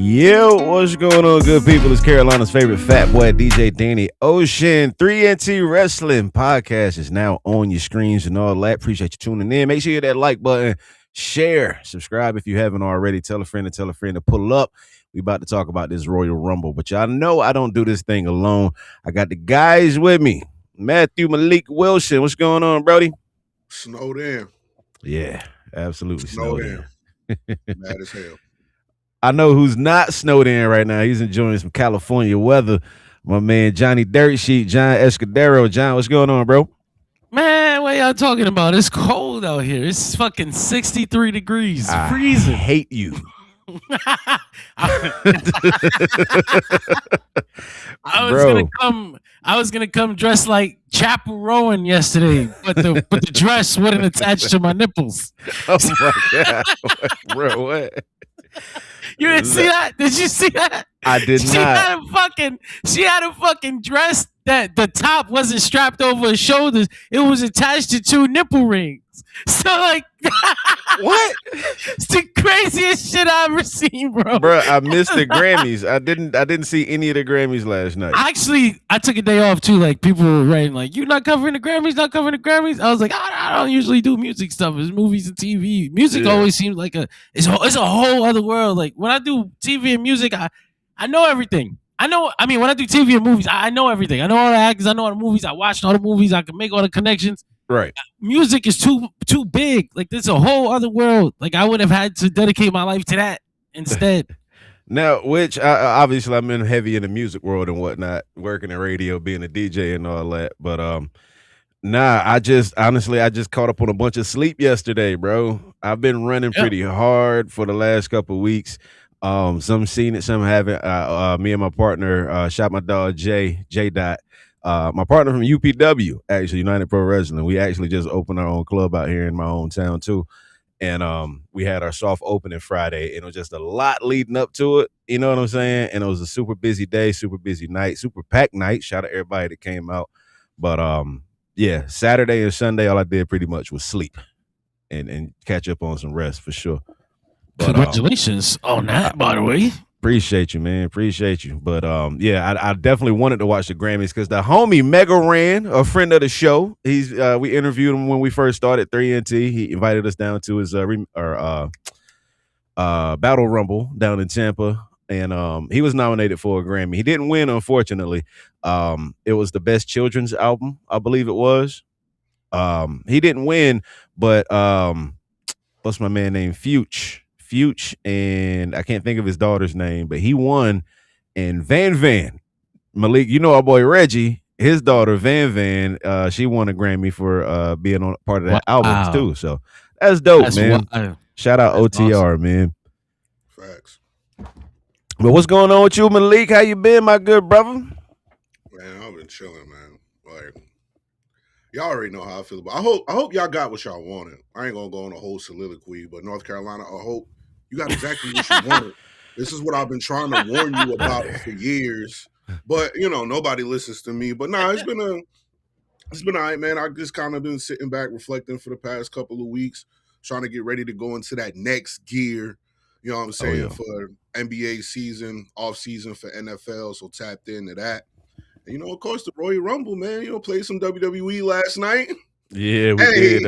Yo, what's going on, good people? It's Carolina's favorite fat boy, DJ Danny Ocean. 3NT Wrestling Podcast is now on your screens and all that. Appreciate you tuning in. Make sure you hit that like button, share, subscribe if you haven't already. Tell a friend to pull up. We about to talk about this Royal Rumble, but y'all know I don't do this thing alone. I got the guys with me. Matthew Malik Wilson. What's going on, Brody? Snowed in. Yeah, absolutely snowed in. Mad as hell. I know who's not snowed in right now. He's enjoying some California weather. My man, Johnny Dirt Sheet, John Escudero. John, what's going on, bro? Man, what y'all talking about? It's cold out here. It's fucking 63 degrees. Freezing. I hate you. I was gonna come dressed like Chapel Rowan yesterday, but the dress wouldn't attach to my nipples. Oh my god, bro! What? You didn't see that? Did you see that? I did not. She had a fucking dress that the top wasn't strapped over her shoulders. It was attached to 2 nipple rings. So like, what? It's the craziest shit I ever seen, bro. Bro, I missed the Grammys. I didn't see any of the Grammys last night. Actually, I took a day off too. Like people were writing, like, "You not covering the Grammys? Not covering the Grammys?" I was like, I don't usually do music stuff. It's movies and TV. Music always seems like it's a whole other world. Like when I do TV and music, I know everything. When I do TV and movies, I know everything. I know all the actors. I know all the movies. I watched all the movies. I can make all the connections. Right. Music is too big. Like there's a whole other world. Like I would have had to dedicate my life to that instead. Now, which obviously I'm in heavy in the music world and whatnot, working in radio, being a DJ and all that. But I just caught up on a bunch of sleep yesterday, bro. I've been running pretty hard for the last couple of weeks. Some seen it, some haven't. Me and my partner shot my dog J Dot. My partner from UPW, actually United Pro Wrestling. We actually just opened our own club out here in my own town too. And we had our soft opening Friday, and it was just a lot leading up to it. You know what I'm saying? And it was a super busy day, super busy night, super packed night. Shout out everybody that came out. But yeah, Saturday and Sunday, all I did pretty much was sleep and catch up on some rest for sure. But, congratulations on that, by the way. Appreciate you, man. Appreciate you. But yeah, I definitely wanted to watch the Grammys because the homie Mega Ran, a friend of the show, we interviewed him when we first started 3NT. He invited us down to his Battle Rumble down in Tampa, and he was nominated for a Grammy. He didn't win, unfortunately. It was the best children's album, I believe it was. He didn't win, but what's my man named Fuchs, and I can't think of his daughter's name, but he won. And Van Malik, you know our boy Reggie, his daughter Van, she won a Grammy for being on part of that album too. So that's dope, man. Wild. Shout out OTR, awesome. Man. Facts. But what's going on with you, Malik? How you been, my good brother? Man, I've been chilling, man. Like, y'all already know how I feel about it. I hope y'all got what y'all wanted. I ain't gonna go on a whole soliloquy, but North Carolina, I hope you got exactly what you wanted. This is what I've been trying to warn you about for years. But nobody listens to me. But it's been all right, man. I just kind of been sitting back, reflecting for the past couple of weeks, trying to get ready to go into that next gear. You know what I'm saying? For NBA season, off season for NFL. So tapped into that. And, of course, the Royal Rumble, man. Played some WWE last night. Yeah, we did.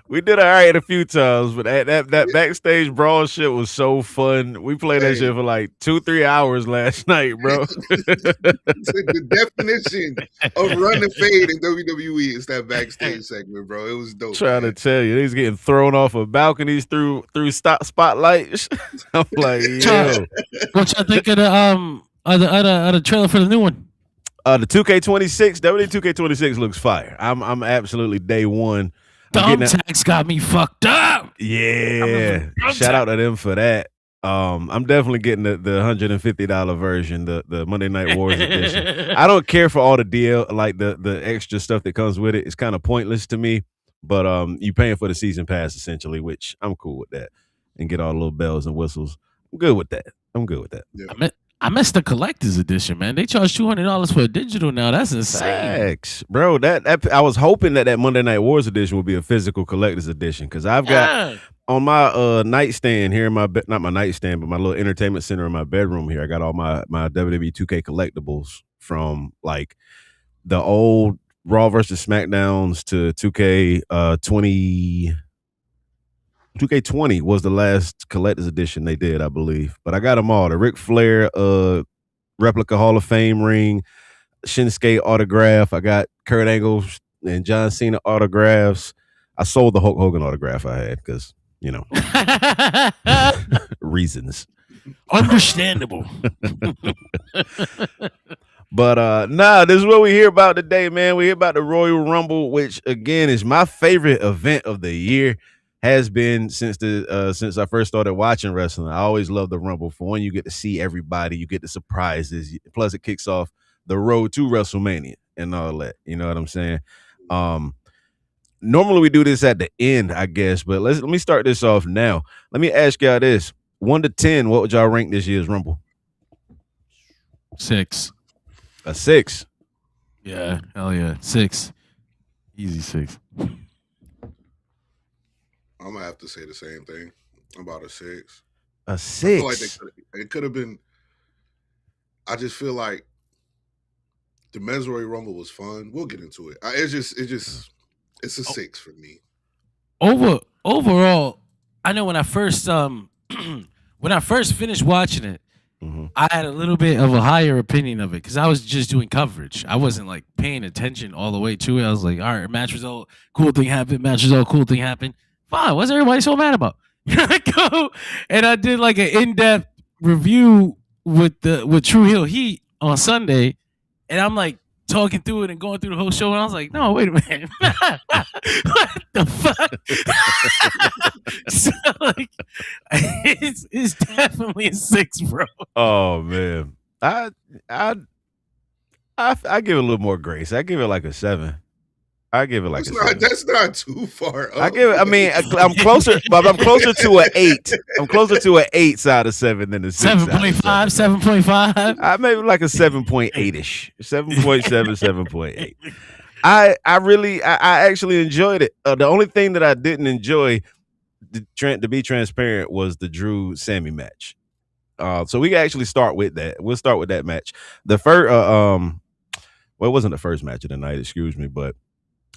We did all right a few times, but that backstage brawl shit was so fun. We played that shit for like 2-3 hours last night, bro. The definition of run and fade in WWE is that backstage segment, bro. It was dope. Trying to tell you, he's getting thrown off of balconies through spotlights. I'm like, yo. What y'all think of the trailer for the new one? The 2K26, WWE 2K26 looks fire. I'm absolutely day one. Thumbtacks got me fucked up. Yeah. Shout out to them for that. I'm definitely getting the $150 version, the Monday Night Wars edition. I don't care for all the DL, like the extra stuff that comes with it. It's kind of pointless to me. But you paying for the season pass essentially, which I'm cool with that, and get all the little bells and whistles. I'm good with that. Yeah. I missed the collector's edition, man. They charge $200 for a digital now. That's insane. Facts, bro. That I was hoping that Monday Night Wars edition would be a physical collector's edition because I've got on my nightstand here in my not my nightstand, but my little entertainment center in my bedroom here. I got all my WWE 2K collectibles from like the old Raw versus SmackDowns to 2K 2K20 was the last collector's edition they did, I believe. But I got them all. The Ric Flair replica Hall of Fame ring, Shinsuke autograph. I got Kurt Angle and John Cena autographs. I sold the Hulk Hogan autograph I had because, you know, reasons. Understandable. But this is what we hear about today, man. We hear about the Royal Rumble, which again is my favorite event of the year. Has been since I first started watching wrestling. I always love the Rumble. For one, you get to see everybody, you get the surprises. Plus, it kicks off the road to WrestleMania and all that. You know what I'm saying? Normally we do this at the end, I guess, but let me start this off now. Let me ask y'all this: 1 to 10, what would y'all rank this year's Rumble? 6. A 6. Yeah, hell yeah, 6. Easy 6. I'm gonna have to say the same thing. About a 6. A 6. I feel like it could have been. I just feel like the Men's Royal Rumble was fun. We'll get into it. It's a 6 for me. Overall, I know when I first finished watching it, I had a little bit of a higher opinion of it because I was just doing coverage. I wasn't like paying attention all the way to it. I was like, all right, match result, cool thing happened. Match result, cool thing happened. Fine. What's everybody so mad about? I go and I did like an in-depth review with True Hill Heat on Sunday, and I'm like talking through it and going through the whole show, and I was like, no, wait a minute. What the fuck? So like it's definitely a 6, bro. Oh man. I give it a little more grace. I give it like a 7. I give it like that's not too far up. I'm closer, but I'm closer to an 8. I'm closer to an 8 side of 7 than a 6. 7.5, 7.5. I maybe like a 7.8ish. 7.7, 7.8. I actually enjoyed it. The only thing that I didn't enjoy, to be transparent, was the Drew Sammy match. So we can actually start with that. We'll start with that match. The first, well, it wasn't the first match of the night, excuse me, but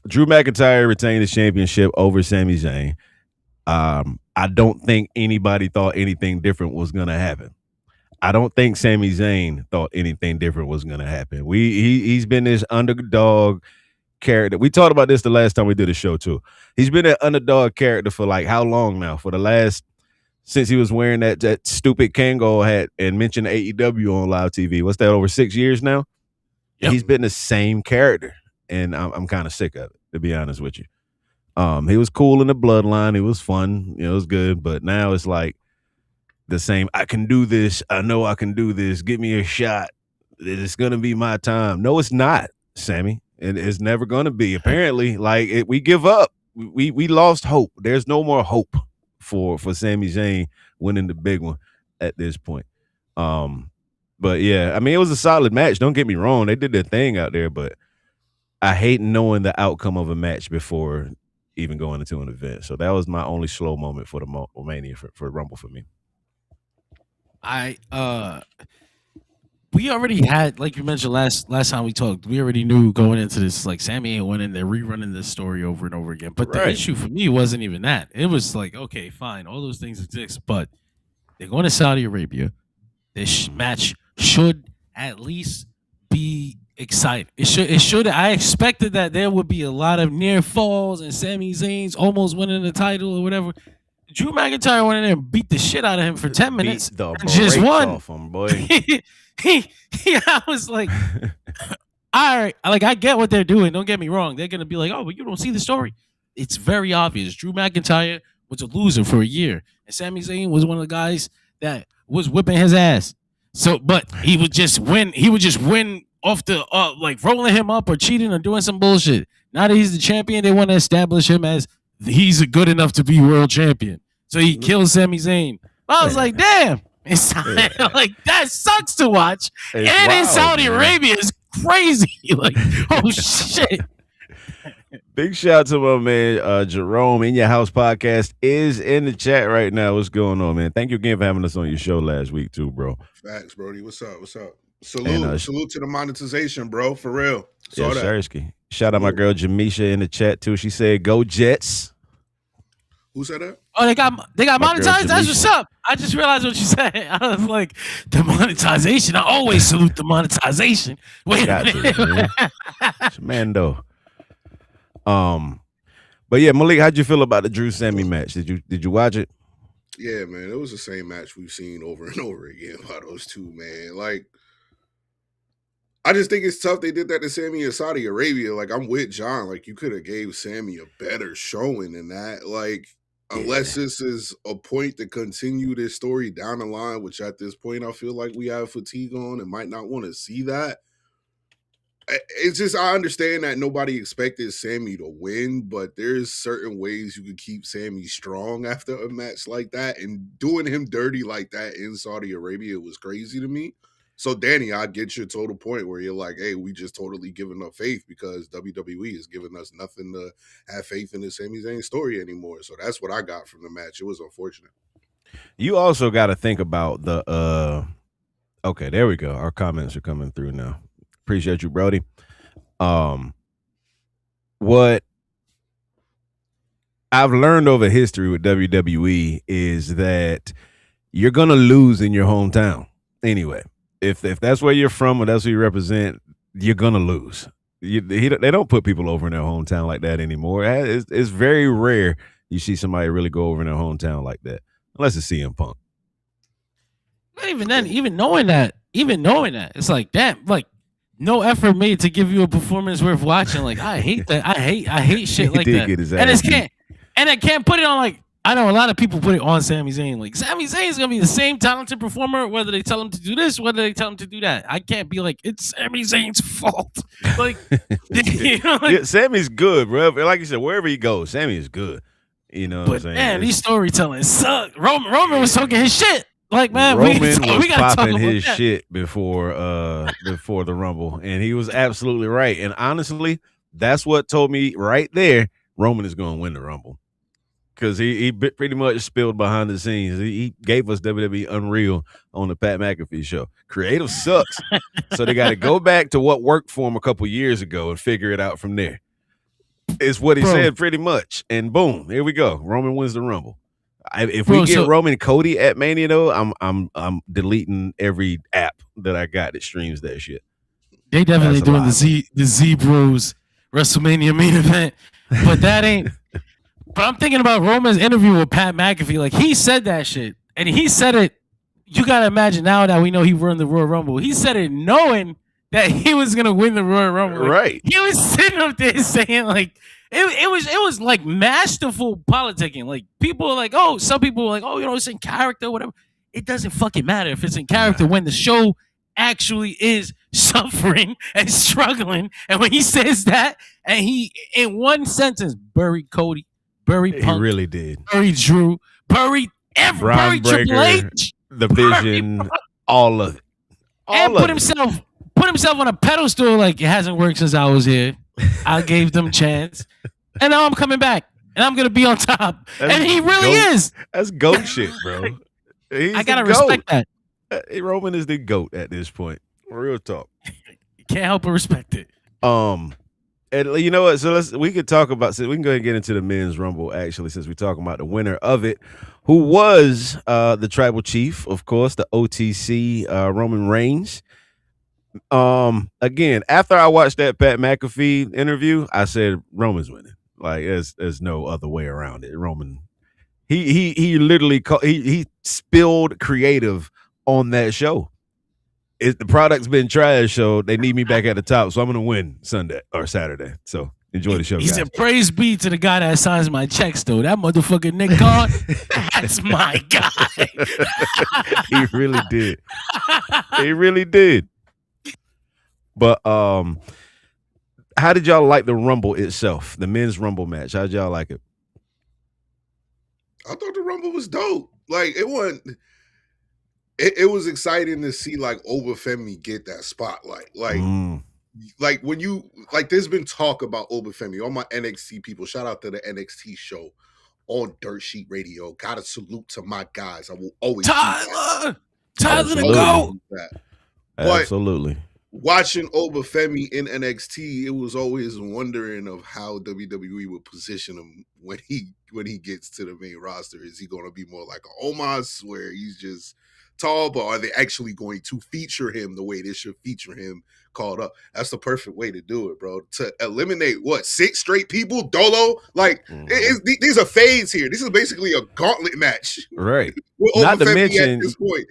Drew McIntyre retained his championship over Sami Zayn. I don't think anybody thought anything different was going to happen. I don't think Sami Zayn thought anything different was going to happen. He's been this underdog character. We talked about this the last time we did a show too. He's been an underdog character for like how long now? For the last, since he was wearing that stupid Kangol hat and mentioned AEW on live TV. What's that, over 6 years now? Yep. He's been the same character. And I'm kind of sick of it, to be honest with you. He was cool in the Bloodline. It was fun. It was good. But now it's like the same. I can do this. I know I can do this. Give me a shot. It's going to be my time. No, it's not, Sammy. It's never going to be. Apparently, we give up. We lost hope. There's no more hope for Sami Zayn winning the big one at this point. But, yeah, I mean, it was a solid match. Don't get me wrong. They did their thing out there, but I hate knowing the outcome of a match before even going into an event. So that was my only slow moment for the Mania for Rumble for me. We already had, like you mentioned last time we talked, we already knew going into this, like Sami ain't winning, they're rerunning this story over and over again. But the issue for me wasn't even that. It was like, okay, fine, all those things exist, but they're going to Saudi Arabia. This match should at least be exciting. It should. I expected that there would be a lot of near falls and Sami Zayn's almost winning the title or whatever. Drew McIntyre went in there and beat the shit out of him for 10 minutes and just won. Off him, boy. I was like, all right, like I get what they're doing. Don't get me wrong. They're gonna be like, oh, but you don't see the story. It's very obvious. Drew McIntyre was a loser for a year, and Sami Zayn was one of the guys that was whipping his ass. So, but he would just win. He would just win off the like rolling him up or cheating or doing some bullshit. Now that he's the champion, they want to establish him as he's good enough to be world champion. So he kills Sami Zayn. I was like, damn. Inside, like that sucks to watch. It's and in wild, Saudi man. Arabia is crazy. Like, oh shit. Big shout out to my man Jerome. In Your House podcast is in the chat right now. What's going on, man? Thank you again for having us on your show last week too, bro. Facts, Brody. What's up? What's up? Salute, salute to the monetization, bro. For real. Yeah, Shersky. Shout out my girl Jamisha in the chat too. She said, "Go Jets." Who said that? Oh, they got monetized. That's what's up. I just realized what you said. I was like, the monetization. I always salute the monetization. Wait a minute, it's Mando. But yeah, Malik, how'd you feel about the Drew Sammy match? Did you watch it? Yeah, man, it was the same match we've seen over and over again by those two, man. Like, I just think it's tough they did that to Sammy in Saudi Arabia. Like, I'm with John. Like, you could have gave Sammy a better showing than that. Like, unless this is a point to continue this story down the line, which at this point I feel like we have fatigue on and might not want to see that. It's just, I understand that nobody expected Sammy to win, but there's certain ways you could keep Sammy strong after a match like that, and doing him dirty like that in Saudi Arabia was crazy to me. So, Danny, I get your total point where you're like, hey, we just totally giving up faith because WWE is giving us nothing to have faith in the Sami Zayn story anymore. So that's what I got from the match. It was unfortunate. You also got to think about the okay, there we go. Our comments are coming through now. Appreciate you, Brody. What I've learned over history with WWE is that you're gonna lose in your hometown anyway. If that's where you're from or that's who you represent, you're gonna lose. They don't put people over in their hometown like that anymore. It's very rare you see somebody really go over in their hometown like that, unless it's CM Punk. Not even then, even knowing that, it's like, damn, like no effort made to give you a performance worth watching. Like, I hate that. I hate shit like that. And I can't put it on, like, I know a lot of people put it on Sami Zayn. Like, Sami Zayn is gonna be the same talented performer, whether they tell him to do this, whether they tell him to do that. I can't be like, it's Sami Zayn's fault. Like, you know, like, yeah, Sammy's good, bro. Like you said, wherever he goes, Sammy is good. You know, what I'm saying? Man, these storytelling suck. Roman was talking his shit. Like, man, Roman was popping his shit before the Rumble, and he was absolutely right. And honestly, that's what told me right there Roman is going to win the Rumble. Because he pretty much spilled behind the scenes. He gave us WWE Unreal on the Pat McAfee show. Creative sucks. So they got to go back to what worked for him a couple years ago and figure it out from there. It's what he said pretty much. And boom, here we go. Roman wins the Rumble. If we get Roman Cody at Mania, though, I'm deleting every app that I got that streams that shit. They definitely doing the Z Bros WrestleMania main event. But that ain't... But I'm thinking about Roman's interview with Pat McAfee. Like, he said that shit. And he said it, you got to imagine now that we know he won the Royal Rumble. He said it knowing that he was going to win the Royal Rumble. Like, right. He was sitting up there saying, like, it was like masterful politicking. Like, people are like, oh, some people are like, oh, you know, it's in character, whatever. It doesn't fucking matter if it's in character when the show actually is suffering and struggling. And when he says that, and he, in one sentence, buried Cody, buried Punk, he really did. Buried Drew, buried Triple H, the Vision, all of it. And put himself on a pedestal like it hasn't worked since I was here. I gave them a chance. And now I'm coming back. And I'm gonna be on top. And he really is. That's GOAT shit, bro. I gotta respect that. Roman is the GOAT at this point. Real talk. You can't help but respect it. And you know what? So we can talk about. So we can go ahead and get into the men's Rumble. Actually, since we're talking about the winner of it, who was the Tribal Chief, of course, the OTC Roman Reigns. Again, after I watched that Pat McAfee interview, I said Roman's winning. Like, there's no other way around it. Roman, he literally he spilled creative on that show. The product's been trash, so they need me back at the top. So I'm gonna win Sunday or Saturday. So enjoy the show. He said, "Praise be to the guy that signs my checks, though. That motherfucker Nick Khan, that's my guy." He really did. He really did. But how did y'all like the Rumble itself, the men's Rumble match? How did y'all like it? I thought the Rumble was dope. Like, it wasn't. it was exciting to see like Obafemi get that spotlight. Like when you like, there's been talk about Obafemi. All my NXT people, shout out to the NXT show on Dirt Sheet Radio. Got a salute to my guys. I will always Tyler the Absolutely. GOAT. Absolutely. Watching Obafemi in NXT, it was always wondering of how WWE would position him when he gets to the main roster. Is he going to be more like a Omos, where he's just tall, but are they actually going to feature him the way they should feature him called up? That's the perfect way to do it, bro. To eliminate 6 straight people, Dolo. Like these are fades here. This is basically a gauntlet match, right? Not to mention, at this point,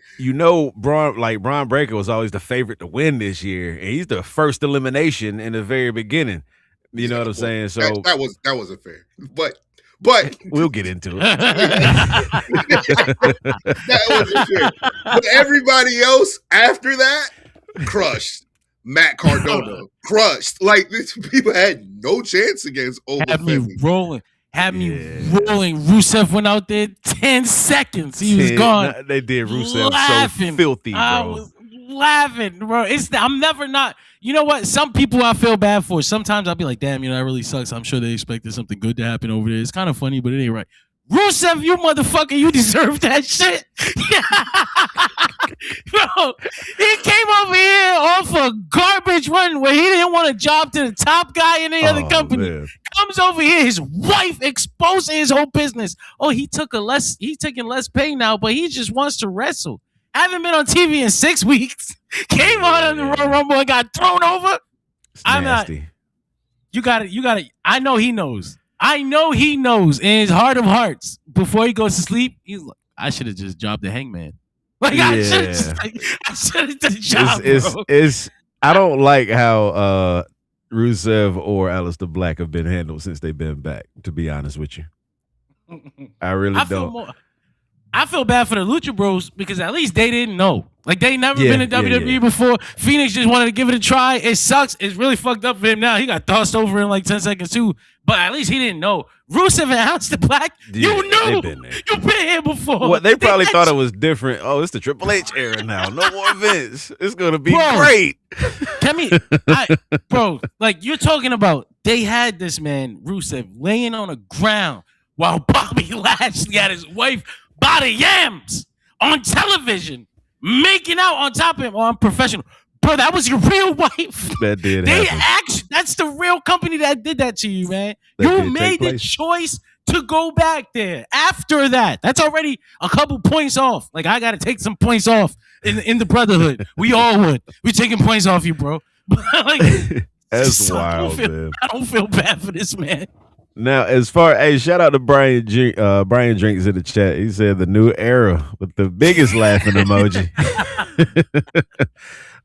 Braun Breaker was always the favorite to win this year, and he's the first elimination in the very beginning. You know what I'm saying? So that wasn't fair, but we'll get into it. That wasn't fair. But everybody else after that crushed. Matt Cardona crushed. Like, these people had no chance against Obafemi. Had me rolling. Rusev went out there 10 seconds. He was gone. They did Rusev so filthy, bro. I was laughing, bro. I'm never not. You know what? Some people I feel bad for. Sometimes I'll be like, damn, that really sucks. I'm sure they expected something good to happen over there. It's kind of funny, but it ain't right. Rusev, you motherfucker, you deserve that shit. Bro, he came over here off a garbage run where he didn't want a job to the top guy in the other company. Man. Comes over here, his wife exposing his whole business. Oh, he's taking less pay now, but he just wants to wrestle. Haven't been on TV in 6 weeks. Came on in the Royal Rumble and got thrown over. I'm nasty. Not. You got it. I know he knows. In his heart of hearts, before he goes to sleep, he's like, I should have just dropped the Hangman. Like, I should have done the job, I don't like how Rusev or Aleister Black have been handled since they've been back, to be honest with you. I really don't. I feel bad for the Lucha Bros because at least they didn't know. Like, they never been in WWE before. Phoenix just wanted to give it a try. It sucks. It's really fucked up for him now. He got tossed over in like 10 seconds too. But at least he didn't know. Rusev and Aleister Black, you knew. You've been here before. Well, they probably thought it was different. Oh, it's the Triple H era now. No more Vince. It's going to be great. Bro, like, you're talking about, they had this man, Rusev, laying on the ground while Bobby Lashley had his wife by the yams on television, making out on top of him on professional. Bro, that was your real wife. That did happen. That's the real company that did that to you, man. You made the choice to go back there. After that, that's already a couple points off. Like, I got to take some points off in the brotherhood. We all would. We're taking points off you, bro. Like, that's wild, man. I don't feel bad for this man. Now, shout out to Brian Drinks in the chat. He said the new era with the biggest laughing emoji.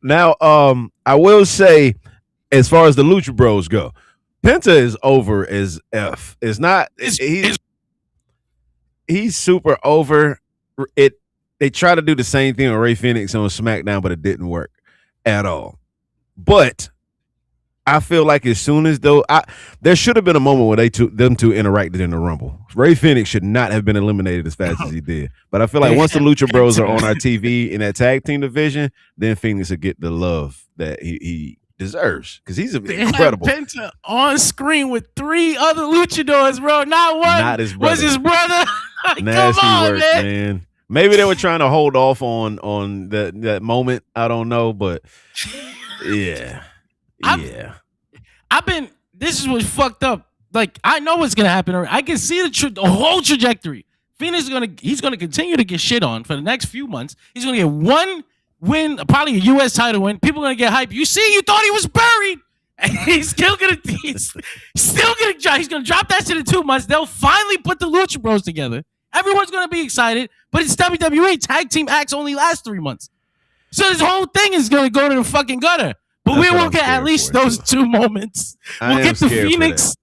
Now, I will say, as far as the Lucha Bros go, Penta is over as F. It's not. He's super over. They try to do the same thing with Rey Fenix on SmackDown, but it didn't work at all. But I feel like as soon as there should have been a moment where them two interacted in the Rumble. Rey Fenix should not have been eliminated as fast as he did. But I feel like once the Lucha Bros are on our TV in that tag team division, then Phoenix will get the love that he deserves because he's incredible. Penta on screen with 3 other luchadors, bro. Not one. Not his brother. Was his brother? Nasty work, man. Maybe they were trying to hold off on that moment. I don't know, but yeah. This is what's fucked up. Like, I know what's gonna happen. I can see the whole trajectory. Phoenix he's gonna continue to get shit on for the next few months. He's gonna get one win, probably a U.S. title win. People are gonna get hyped. You thought he was buried. And he's still gonna drop that shit in 2 months. They'll finally put the Lucha Bros together. Everyone's gonna be excited, but it's WWE. Tag team acts only last 3 months. So this whole thing is gonna go to the fucking gutter. But we will get at least those 2 moments. We'll get the Phoenix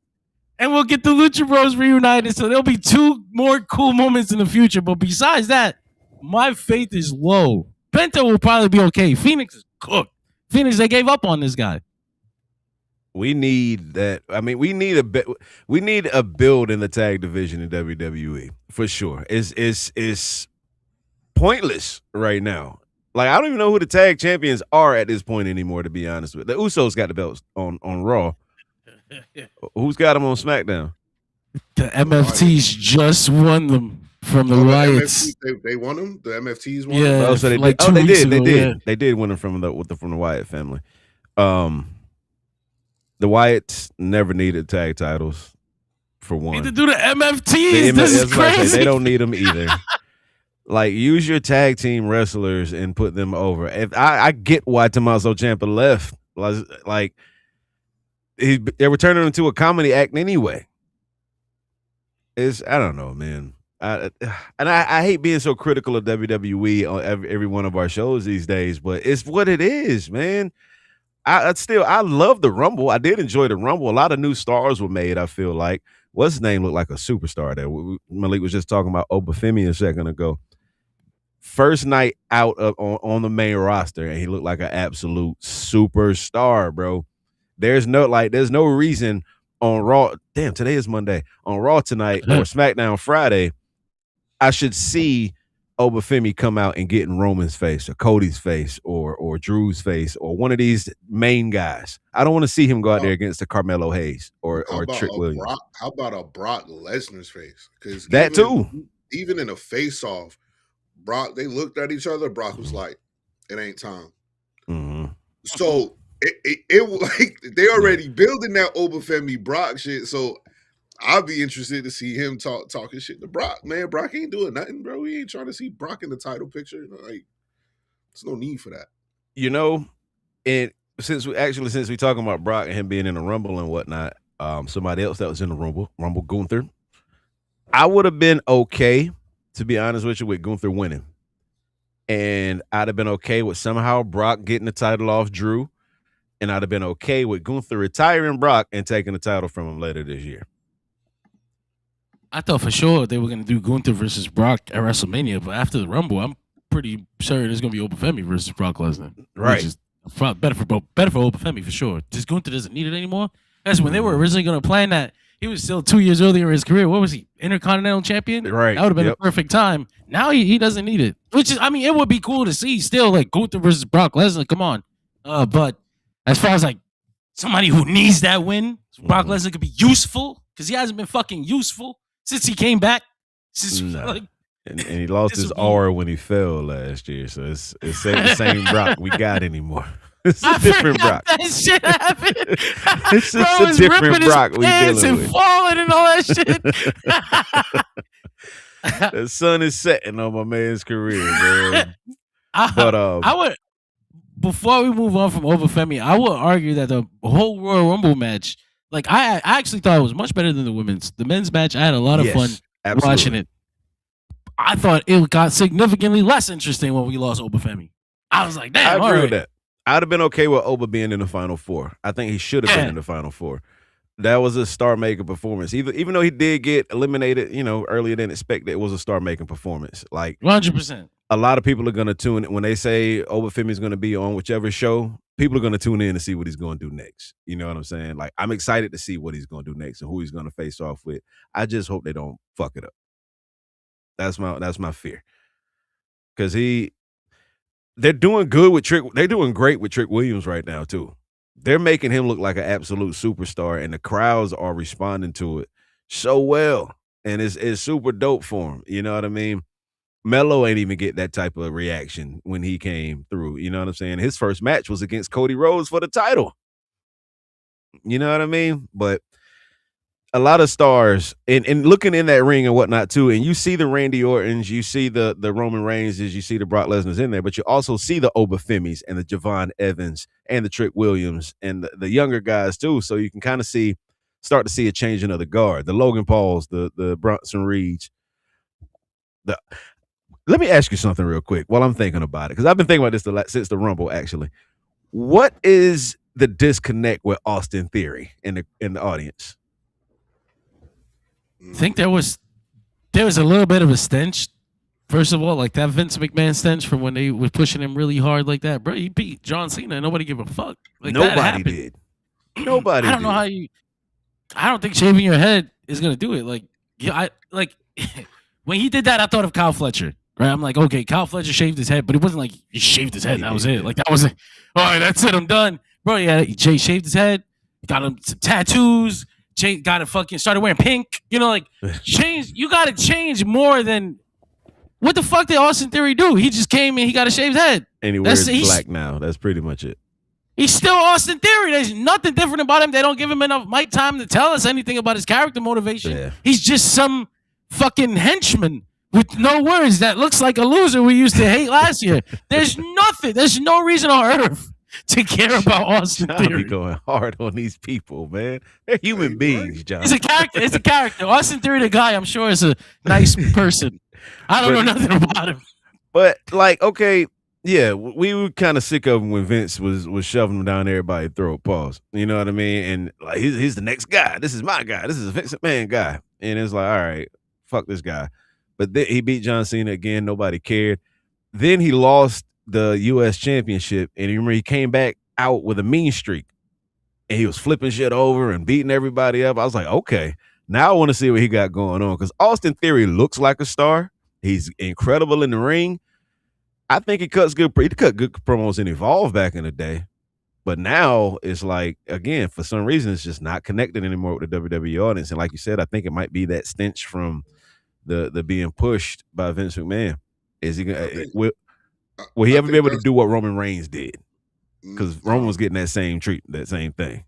and we'll get the Lucha Bros reunited. So there'll be 2 more cool moments in the future. But besides that, my faith is low. Penta will probably be okay. Phoenix is cooked. Phoenix, they gave up on this guy. We need that. I mean, we need a build in the tag division in WWE for sure. It's pointless right now. Like, I don't even know who the tag champions are at this point anymore, to be honest with you. The Usos got the belts on Raw. Who's got them on SmackDown? The MFTs just won them from the Oh, Wyatts. They won them. The MFTs won. Yeah. them? Oh, so they like did. 2 Oh, they weeks did. They ago, did. yeah. They did win them from the Wyatt family. The Wyatts never needed tag titles. For one, Need to do the MFTs. The this is that's what I say, crazy. they don't need them either. Like, use your tag team wrestlers and put them over. If I get why Tommaso Ciampa left, like they were turning into a comedy act anyway. I don't know, man. I hate being so critical of WWE on every one of our shows these days, but it's what it is, man. I love the Rumble. I did enjoy the Rumble. A lot of new stars were made. I feel like what's his name looked like a superstar there. Malik was just talking about Obafemi a second ago. First night out on the main roster, and he looked like an absolute superstar, bro. There's no reason on Raw. Damn, today is Monday. On Raw tonight or SmackDown Friday, I should see Obafemi come out and get in Roman's face or Cody's face or Drew's face or one of these main guys. I don't want to see him go out there against the Carmelo Hayes or Trick Williams. How about a Brock Lesnar's face? Because that too. Even in a face-off, Brock, they looked at each other. Brock was like, "It ain't time." Mm-hmm. So it like they already building that Obafemi Brock shit. So I'd be interested to see him talking shit to Brock. Man, Brock ain't doing nothing, bro. We ain't trying to see Brock in the title picture. Like, there's no need for that. You know, and since we talking about Brock and him being in the Rumble and whatnot, somebody else that was in the Rumble Gunther, I would have been okay, to be honest with you, with Gunther winning. And I'd have been okay with somehow Brock getting the title off Drew. And I'd have been okay with Gunther retiring Brock and taking the title from him later this year. I thought for sure they were going to do Gunther versus Brock at WrestleMania, but after the Rumble, I'm pretty certain it's going to be Obafemi versus Brock Lesnar. Right. Which is better for Obafemi for sure. Just Gunther doesn't need it anymore. That's when they were originally going to plan that. He was still 2 years earlier in his career. What was he? Intercontinental champion? Right. That would have been a perfect time. Now he doesn't need it. Which is, I mean, it would be cool to see still, like Gunther versus Brock Lesnar. Come on. But as far as like somebody who needs that win, Brock Lesnar could be useful because he hasn't been fucking useful since he came back. And he lost his aura when he fell last year. So it's the same Brock we got anymore. It's a different Brock. That shit happened. It's just a different Brock we dealing with. Falling and all that shit. The sun is setting on my man's career, man. I would, before we move on from Obafemi, I would argue that the whole Royal Rumble match, like I actually thought it was much better than the women's. The men's match, I had a lot of fun watching it. I thought it got significantly less interesting when we lost Obafemi. I was like, damn, I agree with that. I'd have been okay with Oba being in the Final Four. I think he should have been in the Final Four. That was a star-making performance. Even though he did get eliminated, earlier than expected, it was a star-making performance. Like 100%. A lot of people are going to tune in. When they say Obafemi is going to be on whichever show, people are going to tune in to see what he's going to do next. You know what I'm saying? Like, I'm excited to see what he's going to do next and who he's going to face off with. I just hope they don't fuck it up. That's my fear. Because they're doing good with Trick. They're doing great with Trick Williams right now too. They're making him look like an absolute superstar, and the crowds are responding to it so well, and it's super dope for him. You know what I mean? Melo ain't even get that type of reaction when he came through. You know what I'm saying? His first match was against Cody Rhodes for the title. You know what I mean? But a lot of stars and looking in that ring and whatnot too, and you see the Randy Ortons, you see the Roman Reigns, you see the Brock Lesnar's in there, but you also see the Obafemis and the Javon Evans and the Trick Williams and the younger guys too. So you can kind of start to see a changing of the guard, the Logan Pauls, the Bronson Reeds. Let me ask you something real quick while I'm thinking about it, because I've been thinking about this since the Rumble actually. What is the disconnect with Austin Theory in the audience? I think there was a little bit of a stench. First of all, like that Vince McMahon stench from when they were pushing him really hard like that. Bro, he beat John Cena and nobody gave a fuck. Like, nobody did. Nobody I don't know how I don't think shaving your head is gonna do it. Like, yeah, when he did that, I thought of Kyle Fletcher. Right? I'm like, okay, Kyle Fletcher shaved his head, but it wasn't like he shaved his head. That was it. Like that was it. All right, that's it. I'm done, bro. Yeah, Jay shaved his head. Got him some tattoos. Jay got to fucking started wearing pink. You know, like change. You got to change more than what the fuck did Austin Theory do? He just came in. He got a shaved head. And he wears black now. That's pretty much it. He's still Austin Theory. There's nothing different about him. They don't give him enough mic time to tell us anything about his character motivation. Yeah. He's just some fucking henchman with no words that looks like a loser we used to hate last year. There's nothing. There's no reason on earth to care about Austin Theory. Going hard on these people, man. They're human beings, John. He's a character. It's a character. Austin Theory, the guy, I'm sure, is a nice person. I don't know nothing about him. But like, okay, yeah, we were kind of sick of him when Vince was shoving him down everybody's throat. Pause. You know what I mean? And like, he's the next guy. This is my guy. This is a Vince McMahon guy. And it's like, all right, fuck this guy. But then he beat John Cena again. Nobody cared. Then he lost the U.S. Championship, and you remember he came back out with a mean streak, and he was flipping shit over and beating everybody up. I was like, okay, now I want to see what he got going on, because Austin Theory looks like a star. He's incredible in the ring. I think he cut good promos in Evolve back in the day, but now it's like, again, for some reason, it's just not connected anymore with the WWE audience. And like you said, I think it might be that stench from the being pushed by Vince McMahon. Is he gonna will he ever be able to do what Roman Reigns did? Because Roman was getting that same thing.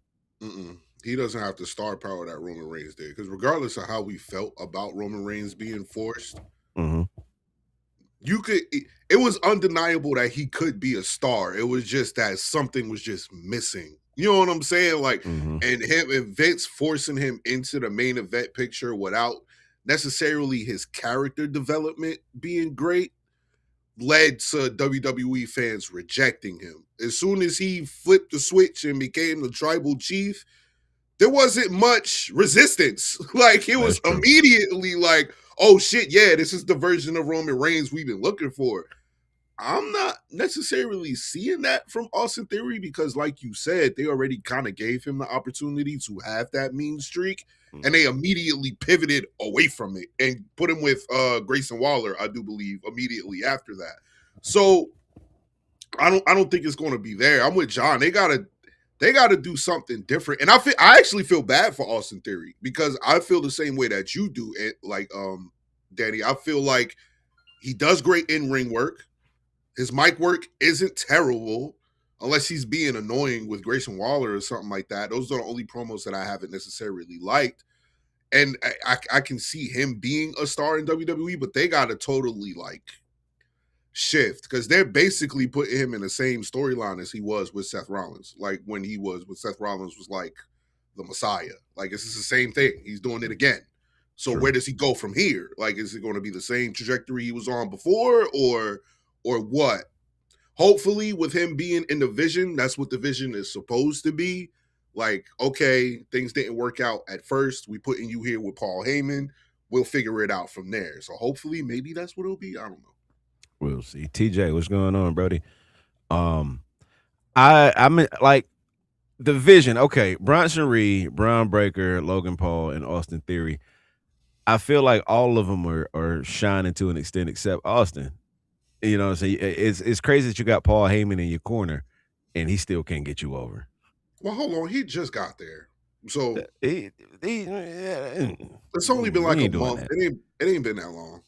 He doesn't have the star power that Roman Reigns did. Because regardless of how we felt about Roman Reigns being forced, it was undeniable that he could be a star. It was just that something was just missing. You know what I'm saying? Like, and Vince forcing him into the main event picture without necessarily his character development being great led to WWE fans rejecting him. As soon as he flipped the switch and became the tribal chief, there wasn't much resistance. Like, it was immediately like, oh shit, yeah, this is the version of Roman Reigns we've been looking for. I'm not necessarily seeing that from Austin Theory because, like you said, they already kind of gave him the opportunity to have that mean streak, and they immediately pivoted away from it and put him with Grayson Waller, I do believe, immediately after that. So I don't think it's going to be there. I'm with John. They gotta do something different, and I actually feel bad for Austin Theory because I feel the same way that you do. Like Danny, I feel like he does great in-ring work. His mic work isn't terrible unless he's being annoying with Grayson Waller or something like that. Those are the only promos that I haven't necessarily liked. And I can see him being a star in WWE, but they got to totally like shift because they're basically putting him in the same storyline as he was with Seth Rollins. Like when he was with Seth Rollins was like the Messiah. Like this is the same thing. He's doing it again. So where does he go from here? Like, is it going to be the same trajectory he was on before or what? Hopefully with him being in the Vision, that's what the Vision is supposed to be. Like, okay, things didn't work out at first. We putting you here with Paul Heyman. We'll figure it out from there. So hopefully maybe that's what it'll be. I don't know. We'll see. TJ, what's going on, Brody? I mean, like the Vision. Okay, Bronson Reed, Braun Breaker, Logan Paul, and Austin Theory. I feel like all of them are shining to an extent, except Austin. You know what I'm saying? It's crazy that you got Paul Heyman in your corner, and he still can't get you over. Well, hold on. He just got there, so it's only been like a month. It ain't been that long.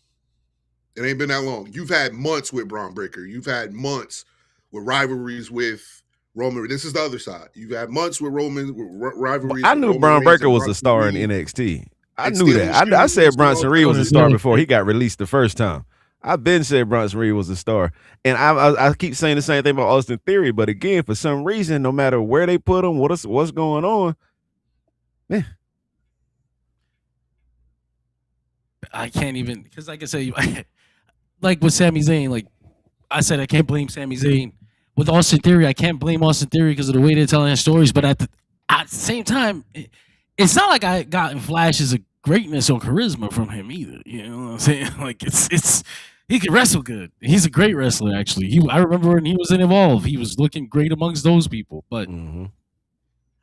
It ain't been that long. You've had months with Braun Breaker. You've had months with rivalries with Roman. This is the other side. You've had months with Roman rivalries. I knew Braun Breaker was a star in NXT. I knew that. I said Bronson Reed was a star before he got released the first time. I've been saying Bronson Reed was a star. And I keep saying the same thing about Austin Theory, but again, for some reason, no matter where they put him, what's going on, man. I can't even, because like I said, like with Sami Zayn, like I said, I can't blame Sami Zayn. With Austin Theory, I can't blame Austin Theory because of the way they're telling their stories, but at the same time, it's not like I got flashes of greatness or charisma from him either. You know what I'm saying? Like it's he can wrestle good. He's a great wrestler, actually. I remember when he was in Evolve, he was looking great amongst those people. But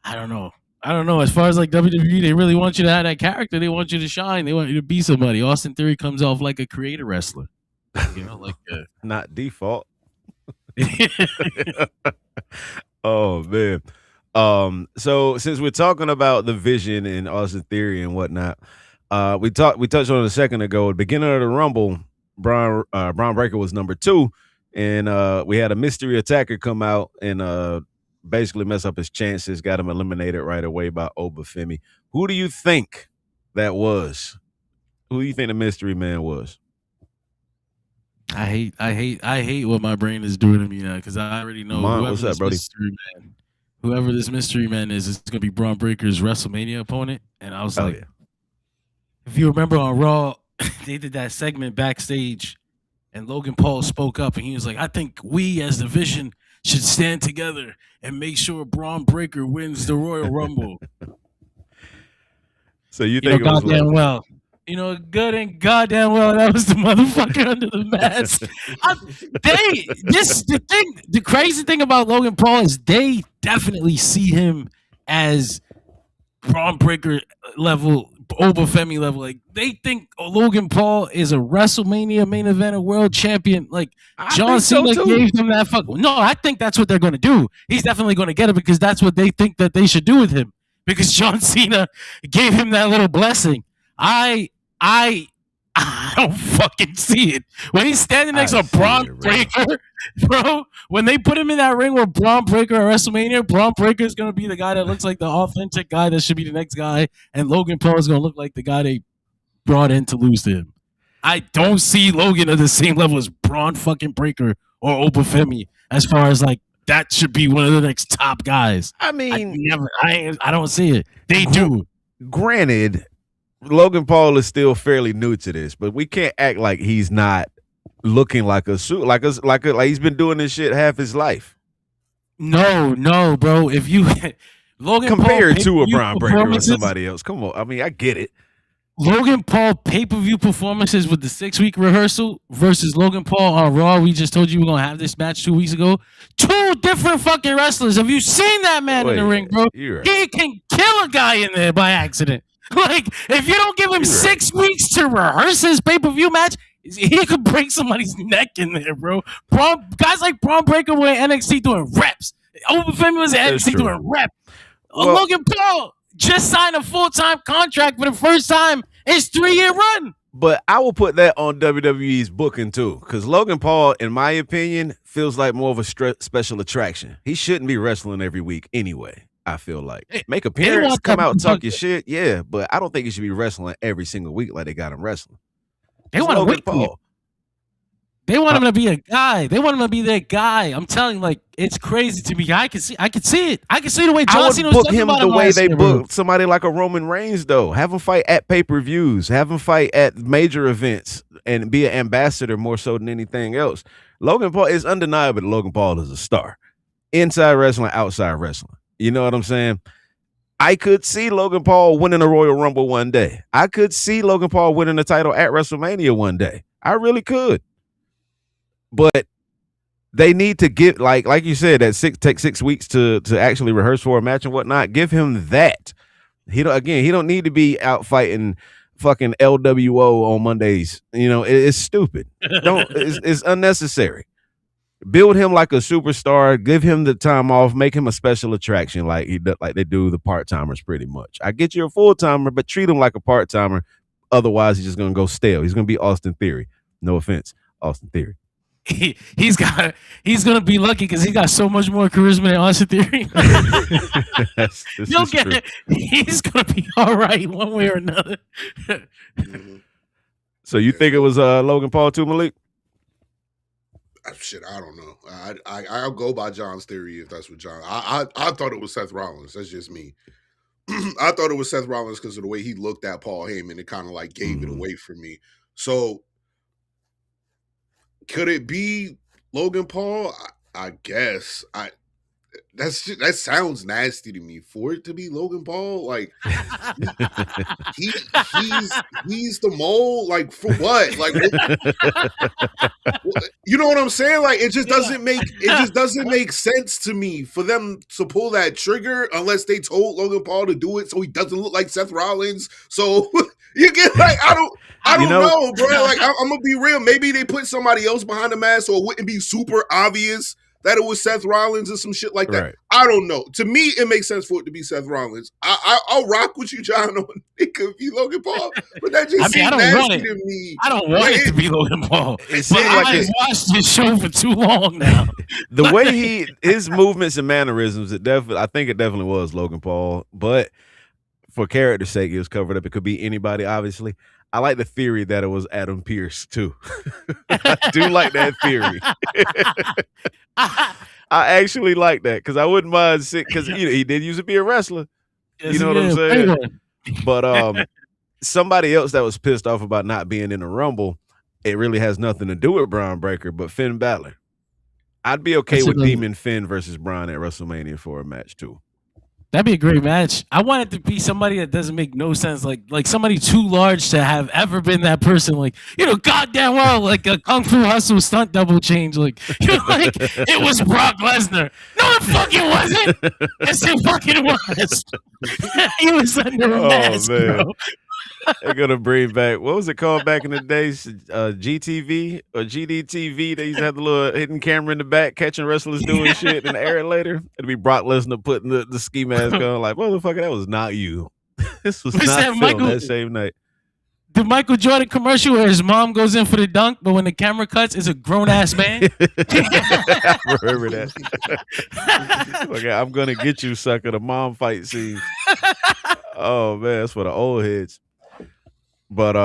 I don't know. As far as like WWE, they really want you to have that character. They want you to shine. They want you to be somebody. Austin Theory comes off like a creator wrestler. Like not default. Oh man. So since we're talking about the Vision and Austin Theory and whatnot, we touched on it a second ago. At the beginning of the Rumble, Braun Breaker was number 2, and we had a mystery attacker come out and basically mess up his chances, got him eliminated right away by Obafemi. Who do you think that was? Who do you think the mystery man was? I hate what my brain is doing to me now because I already know What's up, Brody? Whoever this mystery man is gonna be Braun Breaker's WrestleMania opponent. And I was like, if you remember on Raw, they did that segment backstage, and Logan Paul spoke up, and he was like, "I think we as the Vision should stand together and make sure Braun Breaker wins the Royal Rumble." So you think it was goddamn well. Good and goddamn well that was the motherfucker under the mask. The crazy thing about Logan Paul is they definitely see him as Braun Breaker level, Obafemi level. Like they think Logan Paul is a WrestleMania main event, a world champion. Like John Cena gave him that fuck. No, I think that's what they're going to do. He's definitely going to get it because that's what they think that they should do with him. Because John Cena gave him that little blessing. I don't fucking see it. When he's standing next to Braun Breaker, bro, when they put him in that ring with Braun Breaker at WrestleMania, Braun Breaker is going to be the guy that looks like the authentic guy that should be the next guy, and Logan Paul is going to look like the guy they brought in to lose to him. I don't see Logan at the same level as Braun fucking Breaker or Obafemi as far as like that should be one of the next top guys. I mean, I don't see it. They do. Granted, Logan Paul is still fairly new to this, but we can't act like he's not looking like a suit, like he's been doing this shit half his life. No, bro. If you Logan compared Paul to a Braun Breaker or somebody else, come on. I mean, I get it. Logan Paul pay-per-view performances with the 6-week rehearsal versus Logan Paul on Raw. We just told you we're gonna have this match 2 weeks ago. 2 different fucking wrestlers. Have you seen that man in the ring, bro? Right. He can kill a guy in there by accident. Like, if you don't give him 6 weeks to rehearse his pay-per-view match, he could break somebody's neck in there, bro. Guys like Braun Breaker were in NXT doing reps. Obafemi was in NXT doing reps. Logan Paul just signed a full-time contract for the first time in his 3-year run. But I will put that on WWE's booking too, because Logan Paul, in my opinion, feels like more of a special attraction. He shouldn't be wrestling every week anyway. I feel like make appearance, come out, talk your shit, yeah. But I don't think he should be wrestling every single week like they got him wrestling. They want to wait for him. They want him to be a guy. They want him to be their guy. I'm telling you, like, it's crazy to me. I can see it. I can see the way John Cena was book him the way they book somebody like a Roman Reigns, though. Have him fight at pay-per-views. Have him fight at major events and be an ambassador more so than anything else. Logan Paul is undeniable. Logan Paul is a star. Inside wrestling, outside wrestling. You know what I'm saying? I could see Logan Paul winning a Royal Rumble one day. I could see Logan Paul winning the title at WrestleMania one day. I really could. But they need to get like you said, take 6 weeks to actually rehearse for a match and whatnot. Give him that. He don't need to be out fighting fucking LWO on Mondays. You know, it's stupid. It's unnecessary. Build him like a superstar. Give him the time off. Make him a special attraction, like they do the part timers. Pretty much. I get you a full timer, but treat him like a part timer. Otherwise, he's just gonna go stale. He's gonna be Austin Theory. No offense, Austin Theory. He's gonna be lucky because he got so much more charisma than Austin Theory. He's gonna be all right one way or another. So you think it was Logan Paul too, Malik? Shit, I don't know. I'll go by John's theory if that's what John. I thought it was Seth Rollins. That's just me. I thought it was Seth Rollins because of the way he looked at Paul Heyman. It kind of like gave it away for me. So could it be Logan Paul? I guess. That sounds nasty to me. For it to be Logan Paul, like he's the mole. Like for what? Like you know what I'm saying? Like it just doesn't make sense to me for them to pull that trigger unless they told Logan Paul to do it so he doesn't look like Seth Rollins. So You get like I don't know, bro. Like I'm gonna be real. Maybe they put somebody else behind the mask, so it wouldn't be super obvious that it was Seth Rollins or some shit like that. Right. I don't know. To me, it makes sense for it to be Seth Rollins. I'll rock with you, John, on it could be Logan Paul, but that just seems nasty to me. I don't want it to be Logan Paul. It seems like I've watched this show for too long now. The way his movements and mannerisms, I think it definitely was Logan Paul, but for character's sake, it was covered up. It could be anybody, obviously. I like the theory that it was Adam Pearce too. I do like that theory. I actually like that because I wouldn't mind because he did used to be a wrestler. Yes, you know what I'm saying? But somebody else that was pissed off about not being in the Rumble, it really has nothing to do with Braun Breaker, but Finn Balor. I'd be okay with Demon Finn versus Braun at WrestleMania for a match too. That'd be a great match. I want it to be somebody that doesn't make no sense, like somebody too large to have ever been that person. Like, goddamn well, like a Kung Fu Hustle stunt double change. Like, like it was Brock Lesnar. No, it fucking wasn't. Yes, it fucking was. He was under a mask, man. bro. They're gonna bring back, what was it called back in the days? GTV or GDTV. They used to have the little hidden camera in the back catching wrestlers doing shit and air it later. It'd be Brock Lesnar putting the ski mask on, like, motherfucker, that was not you. This was not filmed that same night. The Michael Jordan commercial where his mom goes in for the dunk, but when the camera cuts, it's a grown ass man. I remember that. Okay, I'm gonna get you, sucker. The mom fight scene. Oh man, that's for the old heads. But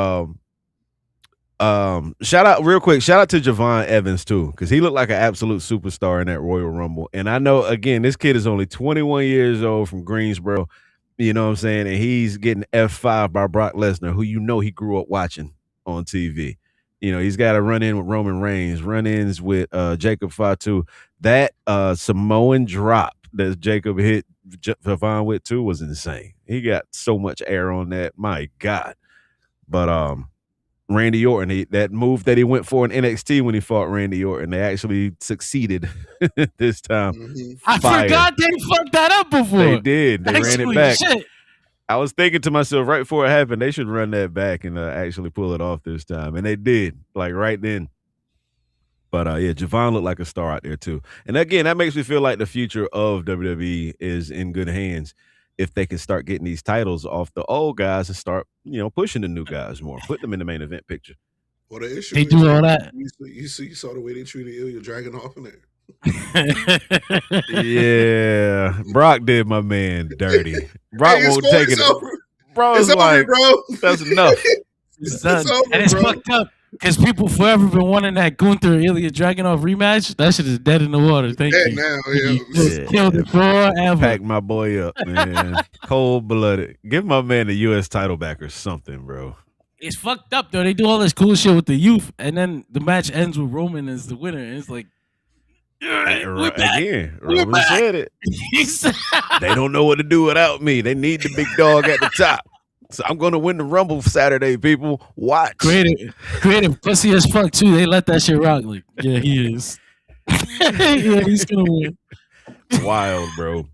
shout out to Javon Evans too, because he looked like an absolute superstar in that Royal Rumble. And I know, again, this kid is only 21 years old from Greensboro, you know what I'm saying, and he's getting F5 by Brock Lesnar, who he grew up watching on TV. He's got a run in with Roman Reigns, run-ins with Jacob Fatu. That Samoan drop that Jacob hit Javon with too was insane. He got so much air on that, my God. But Randy Orton, that move that he went for in NXT when he fought Randy Orton, they actually succeeded this time. Mm-hmm. I forgot they fucked that up before. They did. They ran it back. Shit. I was thinking to myself right before it happened, they should run that back and actually pull it off this time. And they did, like right then. But yeah, Javon looked like a star out there too. And again, that makes me feel like the future of WWE is in good hands if they can start getting these titles off the old guys and start, pushing the new guys more, put them in the main event picture. Well, the issue they do all that. You saw the way they treated Ilya Dragunov in there. Yeah, Brock did my man dirty. Brock won't take it. Bro, it's like, bro. That's enough. It's done. And it's fucked up. Because people forever been wanting that Gunther Ilya Dragunov rematch. That shit is dead in the water. Thank you. Now, yeah. Killed it forever. Pack my boy up, man. Cold-blooded. Give my man the U.S. title back or something, bro. It's fucked up, though. They do all this cool shit with the youth, and then the match ends with Roman as the winner. And it's like, we're back. Again, Roman said it. They don't know what to do without me. They need the big dog at the top. So I'm going to win the Rumble Saturday, people. Watch. Creative pussy as fuck, too. They let that shit rock. Like, yeah, he is. Yeah, he's going to win. Wild, bro.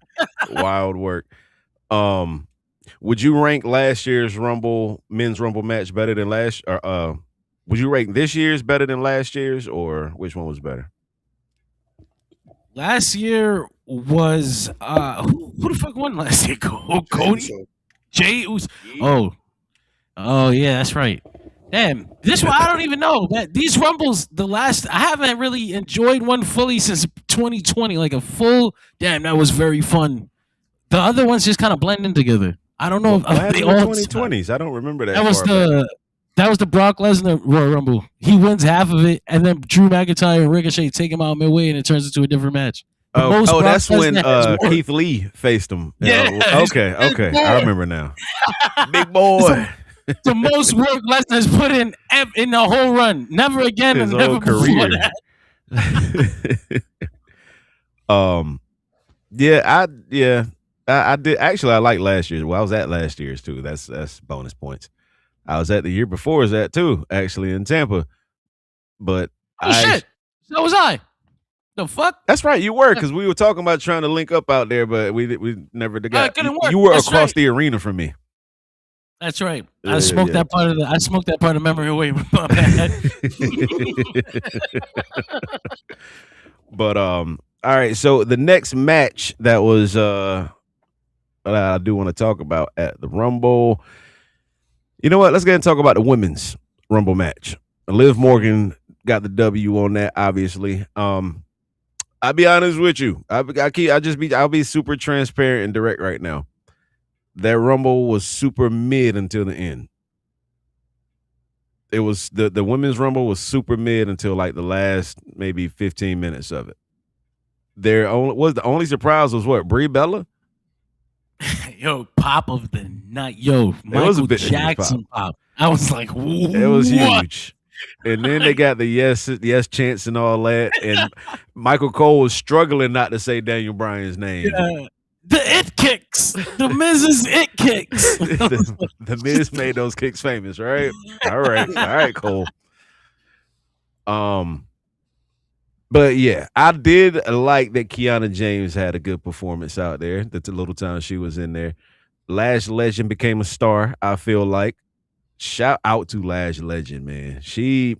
Wild work. Would you rank last year's men's Rumble match better than would you rank this year's better than last year's, or which one was better? Last year was, who the fuck won last year? Cody? Jey Uso. Oh yeah, that's right. Damn, this one I don't even know. These Rumbles, I haven't really enjoyed one fully since 2020. Like a full. Damn, that was very fun. The other ones just kind of blend in together. I don't know if they all 2020s. I don't remember that. That was the Brock Lesnar Royal Rumble. He wins half of it, and then Drew McIntyre and Ricochet take him out midway, and it turns into a different match. That's when Keith Lee faced him. Yeah. Okay. I remember now. Big boy. The most work Lesnar's put in the whole run. Never again His and never career. before that. I did. Actually, I like last year's. Well, I was at last year's too. That's bonus points. I was at the year before that too, actually in Tampa. But shit. So was I. The fuck? That's right. You were, because we were talking about trying to link up out there, but we never got. Couldn't work. You were That's across right. the arena from me. That's right. Yeah, I smoked yeah. that part of the memory away from my bad. But all right. So the next match that was I do want to talk about at the Rumble. You know what? Let's get and talk about the women's Rumble match. Liv Morgan got the W on that, obviously. I'll be honest with you. I'll be super transparent and direct right now. That Rumble was super mid until the end. It was the women's Rumble was super mid until like the last maybe 15 minutes of it. The only surprise was what, Brie Bella? Yo, pop of the night. Yo, Michael Jackson pop. I was like, what? It was huge. And then they got the yes chants and all that. And Michael Cole was struggling not to say Daniel Bryan's name. Yeah. The it kicks. The Miz's it kicks. the Miz made those kicks famous, right? All right, Cole. But yeah, I did like that Kiana James had a good performance out there. The little time she was in there. Lash Legend became a star, I feel like. Shout out to Lash Legend, man. She's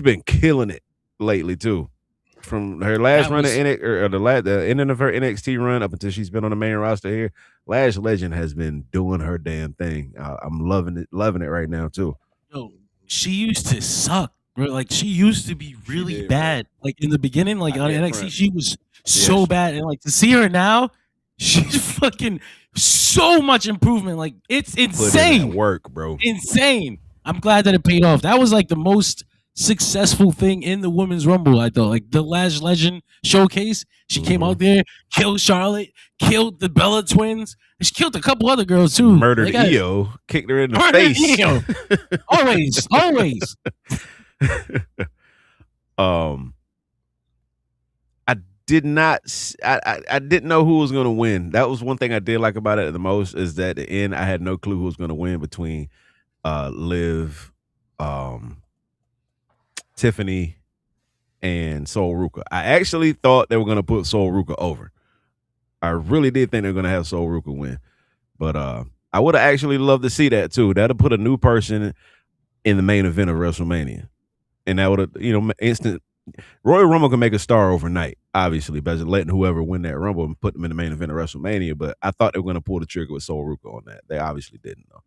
been killing it lately too. From her last run at NXT, or the ending of her NXT run up until she's been on the main roster here, Lash Legend has been doing her damn thing. I'm loving it right now too. Yo, she used to suck, bro. Like she used to be really bad. Like in the beginning, like on NXT, she was so bad, and like to see her now, she's fucking so much improvement. Like it's insane. Put in that work, bro. Insane. I'm glad that it paid off. That was like the most successful thing in the Women's Rumble, I thought. Like the Lash Legend showcase, she came out there, killed Charlotte, killed the Bella twins, and she killed a couple other girls too. Murdered Io, kicked her in the face. always. I didn't know who was going to win. That was one thing I did like about it the most, is that at the end I had no clue who was going to win between Liv, Tiffany, and Sol Ruka. I actually thought they were going to put Sol Ruka over. I really did think they were going to have Sol Ruka win. But I would have actually loved to see that too. That'll put a new person in the main event of WrestleMania. And that would have, instant. Royal Rumble can make a star overnight, obviously, by just letting whoever win that Rumble and put them in the main event of WrestleMania. But I thought they were going to pull the trigger with Sol Ruka on that. They obviously didn't, though.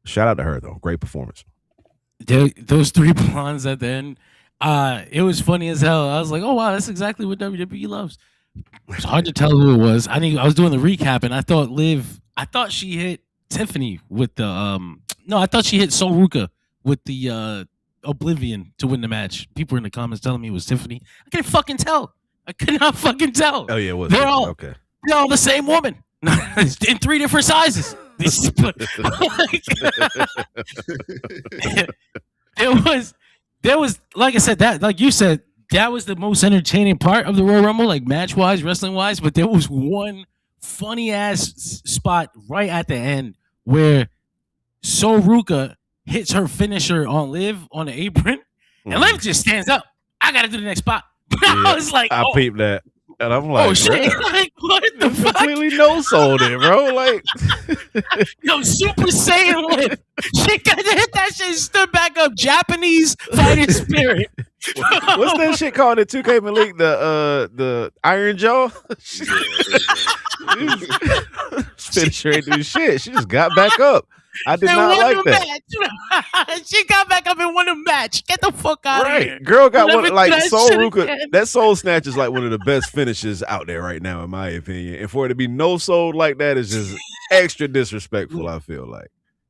Shout out to her, though. Great performance. Those three blondes at the end, it was funny as hell. I was like, oh, wow, that's exactly what WWE loves. It's hard to tell who it was. I was doing the recap, and I thought she hit Tiffany with the, I thought she hit Sol Ruka with the Oblivion to win the match. People were in the comments telling me it was Tiffany. I couldn't fucking tell. I could not fucking tell. Oh, yeah, it was. They're all the same woman in three different sizes. There was like I said, that like you said, that was the most entertaining part of the Royal Rumble, like match wise, wrestling wise. But there was one funny ass spot right at the end where Sol Ruka hits her finisher on Liv on the apron, and Liv just stands up. I gotta do the next spot. I was like, I peeped that. And I'm like, oh shit! Like, what the fuck? Completely no sold it, bro. Like, yo, Super Saiyan Liv. She got to hit that shit. Stood back up. Japanese fighting spirit. What's that shit called in 2K Malik? The Iron Jaw. Finisher ain't do shit. She just got back up. I did not like that. She got back up and won the match. Get the fuck out of here. Girl got one like Sol Ruka. That Soul Snatch is like one of the best finishes out there right now, in my opinion. And for it to be no sold like that is just extra disrespectful, I feel like.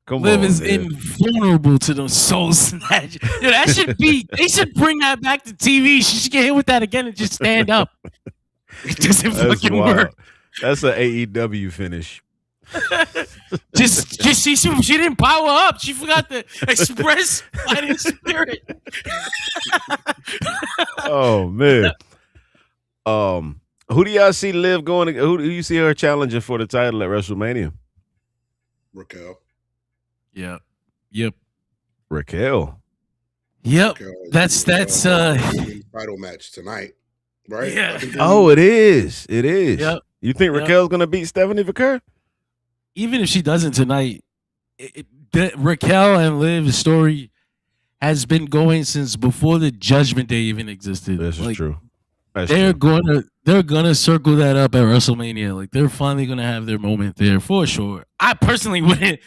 Liv is invulnerable to those Soul Snatch. Yo, that should be. They should bring that back to TV. She should get hit with that again and just stand up. It doesn't fucking work. That's an AEW finish. just she didn't power up. She forgot the express fighting spirit. Oh man. Who do y'all see Liv going? Who do you see her challenging for the title at WrestleMania? Raquel. Yep. Raquel. Yep. That's title match tonight, right? Yeah. Oh, it is. It is. Yep. You think Raquel's gonna beat Stephanie Vaquer? even if she doesn't tonight, Raquel and Liv's story has been going since before the Judgment Day even existed. This is Like, true. That's they're true. gonna circle that up at WrestleMania. Like they're finally gonna have their moment there for sure. I personally wouldn't.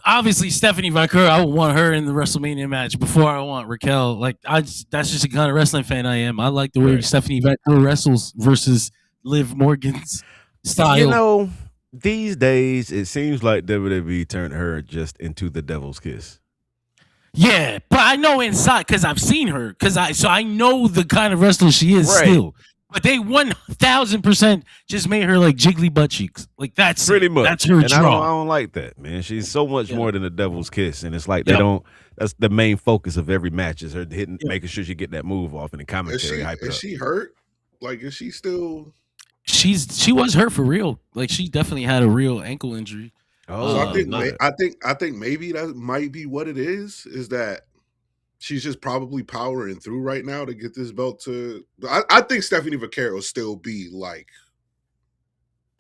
Obviously Stephanie Vaquer, I would want her in the WrestleMania match before I want Raquel. Like that's just the kind of wrestling fan I am. I like the way Right. Stephanie Vaquer wrestles versus Liv Morgan's style. You know, these days it seems like WWE turned her just into the devil's kiss. Yeah, but I know inside because I've seen her so I know the kind of wrestler she is Right. still. But they 1,000% just made her like jiggly butt cheeks. Like that's Pretty much. That's her And I draw. don't like that, man. She's so much Yeah. more than a devil's kiss. And it's like they Yep. don't that's the main focus of every match is her hitting Yep. making sure she get that move off and the Is commentary hype it up. she hurt? Like, is she still? She was hurt for real. Like she definitely had a real ankle injury. So Oh, I think maybe that might be what it is. Is that she's just probably powering through right now to get this belt to. I think Stephanie Vaquero will still be like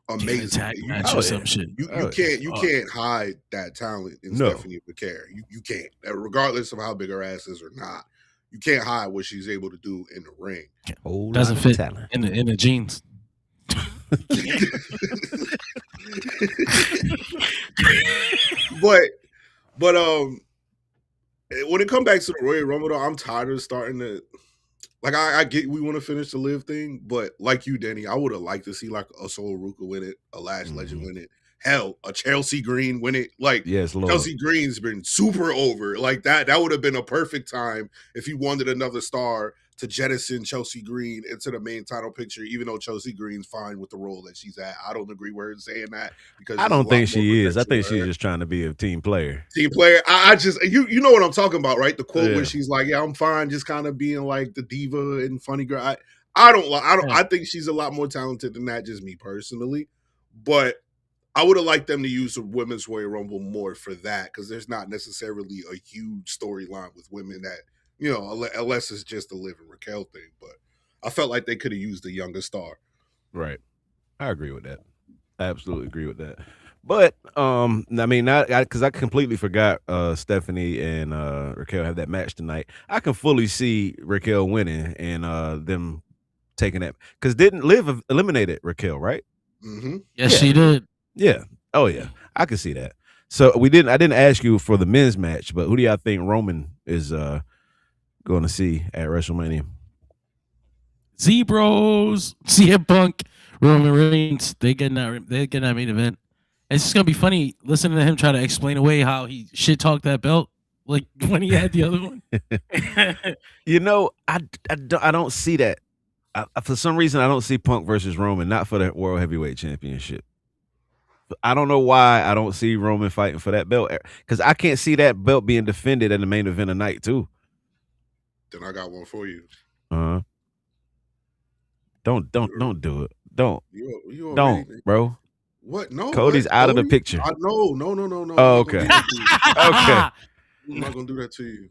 amazing. Tag You- match Oh, or some yeah. shit. You Oh, can't hide that talent in No. Stephanie Vaquer. You can't, regardless of how big her ass is or not. You can't hide what she's able to do in the ring. Whole Doesn't lot of fit talent. in the jeans. but when it comes back to the Royal Rumble, though, I'm tired of starting to like. I get we want to finish the Live thing, but like you, Denny, I would have liked to see like a Solo Ruka win it, a Lash Legend win it. Hell, a Chelsea Green win it. Like Yes, Lord. Chelsea Green's been super over. Like that would have been a perfect time if you wanted another star to jettison Chelsea Green into the main title picture, even though Chelsea Green's fine with the role that she's at. I don't agree with her saying that because I there's a don't lot think more she is. I potential think for she's her. just trying to be a team player. Team player. I just you know what I'm talking about, right? The quote Yeah. where she's like, "Yeah, I'm fine, just kind of being like the diva and funny girl." I think she's a lot more talented than that. Just me personally, but I would have liked them to use the Women's Royal Rumble more for that because there's not necessarily a huge storyline with women that unless it's just the Liv and Raquel thing. But I felt like they could have used a younger star. Right. I agree with that. I absolutely agree with that. But I mean, because I completely forgot Stephanie and Raquel have that match tonight. I can fully see Raquel winning and them taking that because didn't Liv eliminated Raquel, right? Mm-hmm. Yes, Yeah. she did. Yeah. Oh yeah. I can see that. So I didn't ask you for the men's match, but who do y'all think Roman is going to see at WrestleMania? Zebros, CM Punk, Roman Reigns. They getting that main event. It's just gonna be funny listening to him try to explain away how he shit talked that belt like when he had the other one. I don't see that. For some reason, I don't see Punk versus Roman, not for the World Heavyweight Championship. I don't know why I don't see Roman fighting for that belt because I can't see that belt being defended in the main event of night too. Then I got one for you. Don't do it. Don't, You don't, already, bro. what? No, Cody's what? out of the Cody? picture. No. Oh, I'm not okay. gonna do that to you. Okay. I'm not gonna do that to you.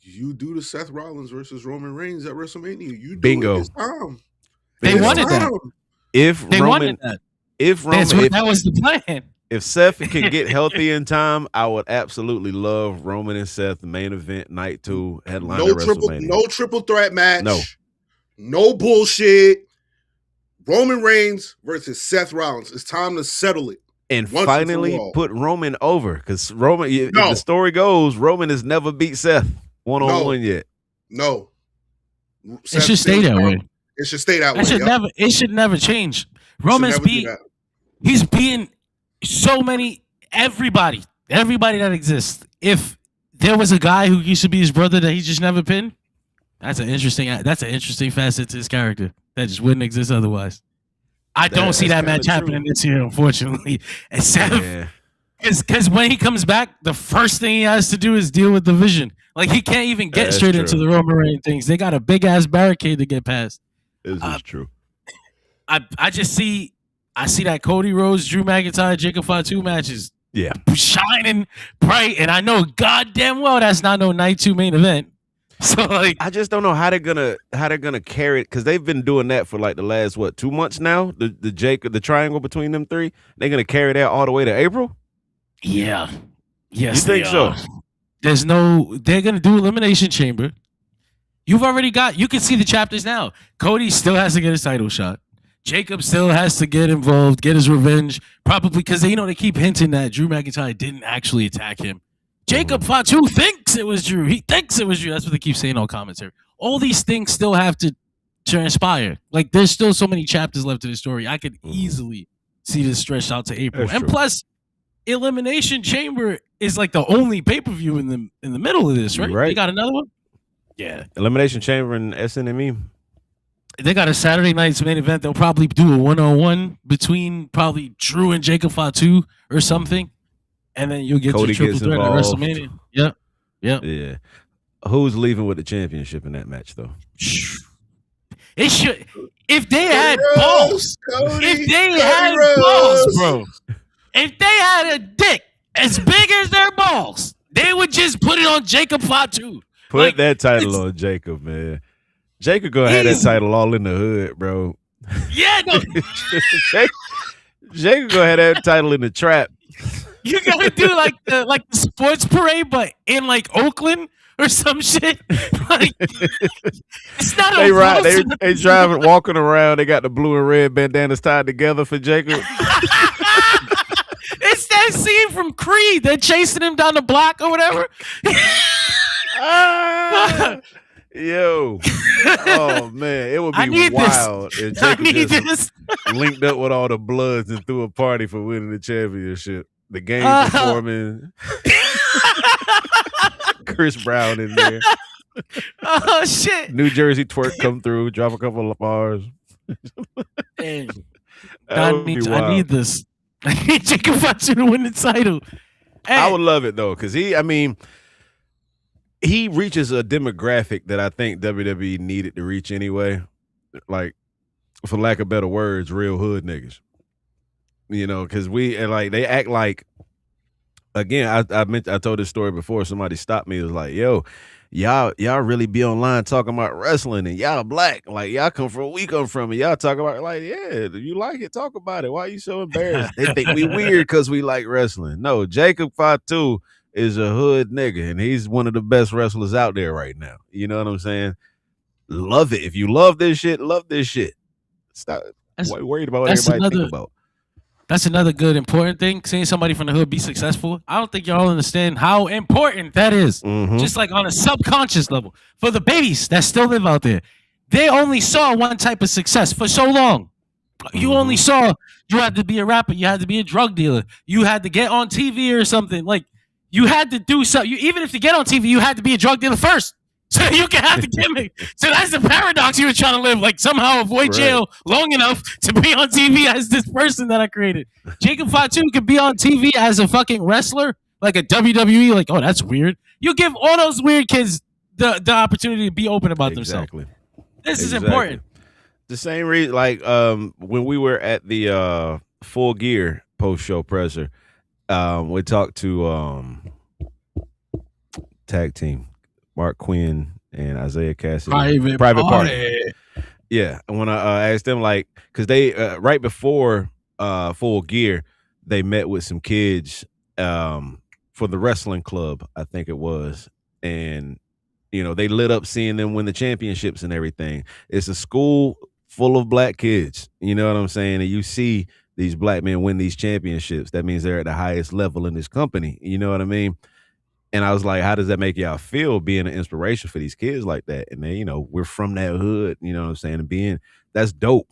You do the Seth Rollins versus Roman Reigns at WrestleMania. You do Bingo. it this time. They This wanted that. time. If They Roman, wanted that. if Roman, That was the plan. if Seth can get healthy in time, I would absolutely love Roman and Seth main event night 2 headline WrestleMania. No triple threat match. No. No bullshit. Roman Reigns versus Seth Rollins. It's time to settle it. And Once and finally for all. put Roman over because Roman. If No. the story goes, Roman has never beat Seth one-on-one yet. No. It should stay that way. It should stay that way. It should never change. Roman's Should never do beat. that. He's beating so many everybody that exists. If there was a guy who used to be his brother that he just never pinned, that's an interesting facet to his character that just wouldn't exist otherwise. I don't see that that's match kinda happening this year, unfortunately. And Seth, Yeah. because when he comes back, the first thing he has to do is deal with the Vision. Like he can't even get That's straight true. into the Roman Reigns things. They got a big ass barricade to get past. This is true. I see that Cody Rhodes, Drew McIntyre, Jacob Fatu matches Yeah. shining bright, and I know goddamn well that's not no night 2 main event. So like, I just don't know how they're gonna carry it because they've been doing that for like the last 2 months now. The triangle between them three, they're gonna carry that all the way to April. yeah, yes, You think so? They're gonna do Elimination Chamber. You can see the chapters now. Cody still has to get his title shot. Jacob still has to get involved, get his revenge, probably because they keep hinting that Drew McIntyre didn't actually attack him. Jacob Fatu thinks it was Drew. He thinks it was Drew. That's what they keep saying on commentary. All these things still have to transpire. Like, there's still so many chapters left to the story. I could easily see this stretched out to April. That's and true. plus, Elimination Chamber is like the only pay-per-view in the middle of this, right? Right. You got another one? Yeah. Elimination Chamber and SNME. They got a Saturday night's main event. They'll probably do a one-on-one between probably Drew and Jacob Fatu or something. And then you'll get Cody your triple gets threat at involved. WrestleMania. Yep. Yeah. Who's leaving with the championship in that match though? It should. If they Cody had Rhodes, balls, Cody, if they Cody had Rhodes. balls, bro, if they had a dick as big as their balls, they would just put it on Jacob Fatu. Put Like, that title it's- on Jacob, man. Jacob gonna have that He's- title all in the hood, bro. Yeah, no, Jacob gonna have that title in the trap. you gotta do like the sports parade, but in like Oakland or some shit. Like, it's not. They a ride. false- They driving, walking around. They got the blue and red bandanas tied together for Jacob. It's that scene from Creed. They're chasing him down the block or whatever. Yo, oh man, it would I be need this. wild if I Jacob need just this. linked up with all the Bloods and threw a party for winning the championship. The game performing, Chris Brown in there, Oh shit! New Jersey twerk come through, drop a couple of bars. Man, That I would be need wild. this. I need Jacob Fatu to win the title. I Hey, would love it though, because he reaches a demographic that I think WWE needed to reach anyway. Like, for lack of better words, real hood niggas. Because they act like. Again, I told this story before. Somebody stopped me. It was like, "Yo, y'all really be online talking about wrestling, and y'all black. Like, y'all come from where we come from, and y'all talk about it. Like, yeah, you like it, talk about it. Why are you so embarrassed? They think we weird because we like wrestling. No, Jacob Fatu is a hood nigga, and he's one of the best wrestlers out there right now. You know what I'm saying? Love it. If you love this shit, love this shit. Stop worried about what that's everybody another- think about. that's another good important thing. Seeing somebody from the hood be successful. I don't think y'all understand how important that is. Mhm. Just like on a subconscious level. For the babies that still live out there, they only saw one type of success for so long. You only saw you had to be a rapper, you had to be a drug dealer, you had to get on TV or something. Like, you had to do something. Even if to get on TV, you had to be a drug dealer first. So you can have the gimmick. So that's the paradox you were trying to live. Like, somehow avoid Right. jail long enough to be on TV as this person that I created. Jacob Fatu could be on TV as a fucking wrestler, like a WWE. Like, oh, that's weird. You give all those weird kids the opportunity to be open about themselves. Exactly. This is Exactly. important. The same reason, like when we were at the Full Gear post show presser, we talked to tag team Mark Quinn and Isaiah Cassidy. Private Party. Yeah, and when I asked them, like, because they right before Full Gear, they met with some kids for the wrestling club, I think it was, and they lit up seeing them win the championships and everything. It's a school full of black kids. You know what I'm saying? And you see these black men win these championships. That means they're at the highest level in this company. You know what I mean? And I was like, how does that make y'all feel being an inspiration for these kids like that? And then, we're from that hood, you know what I'm saying? And that's dope.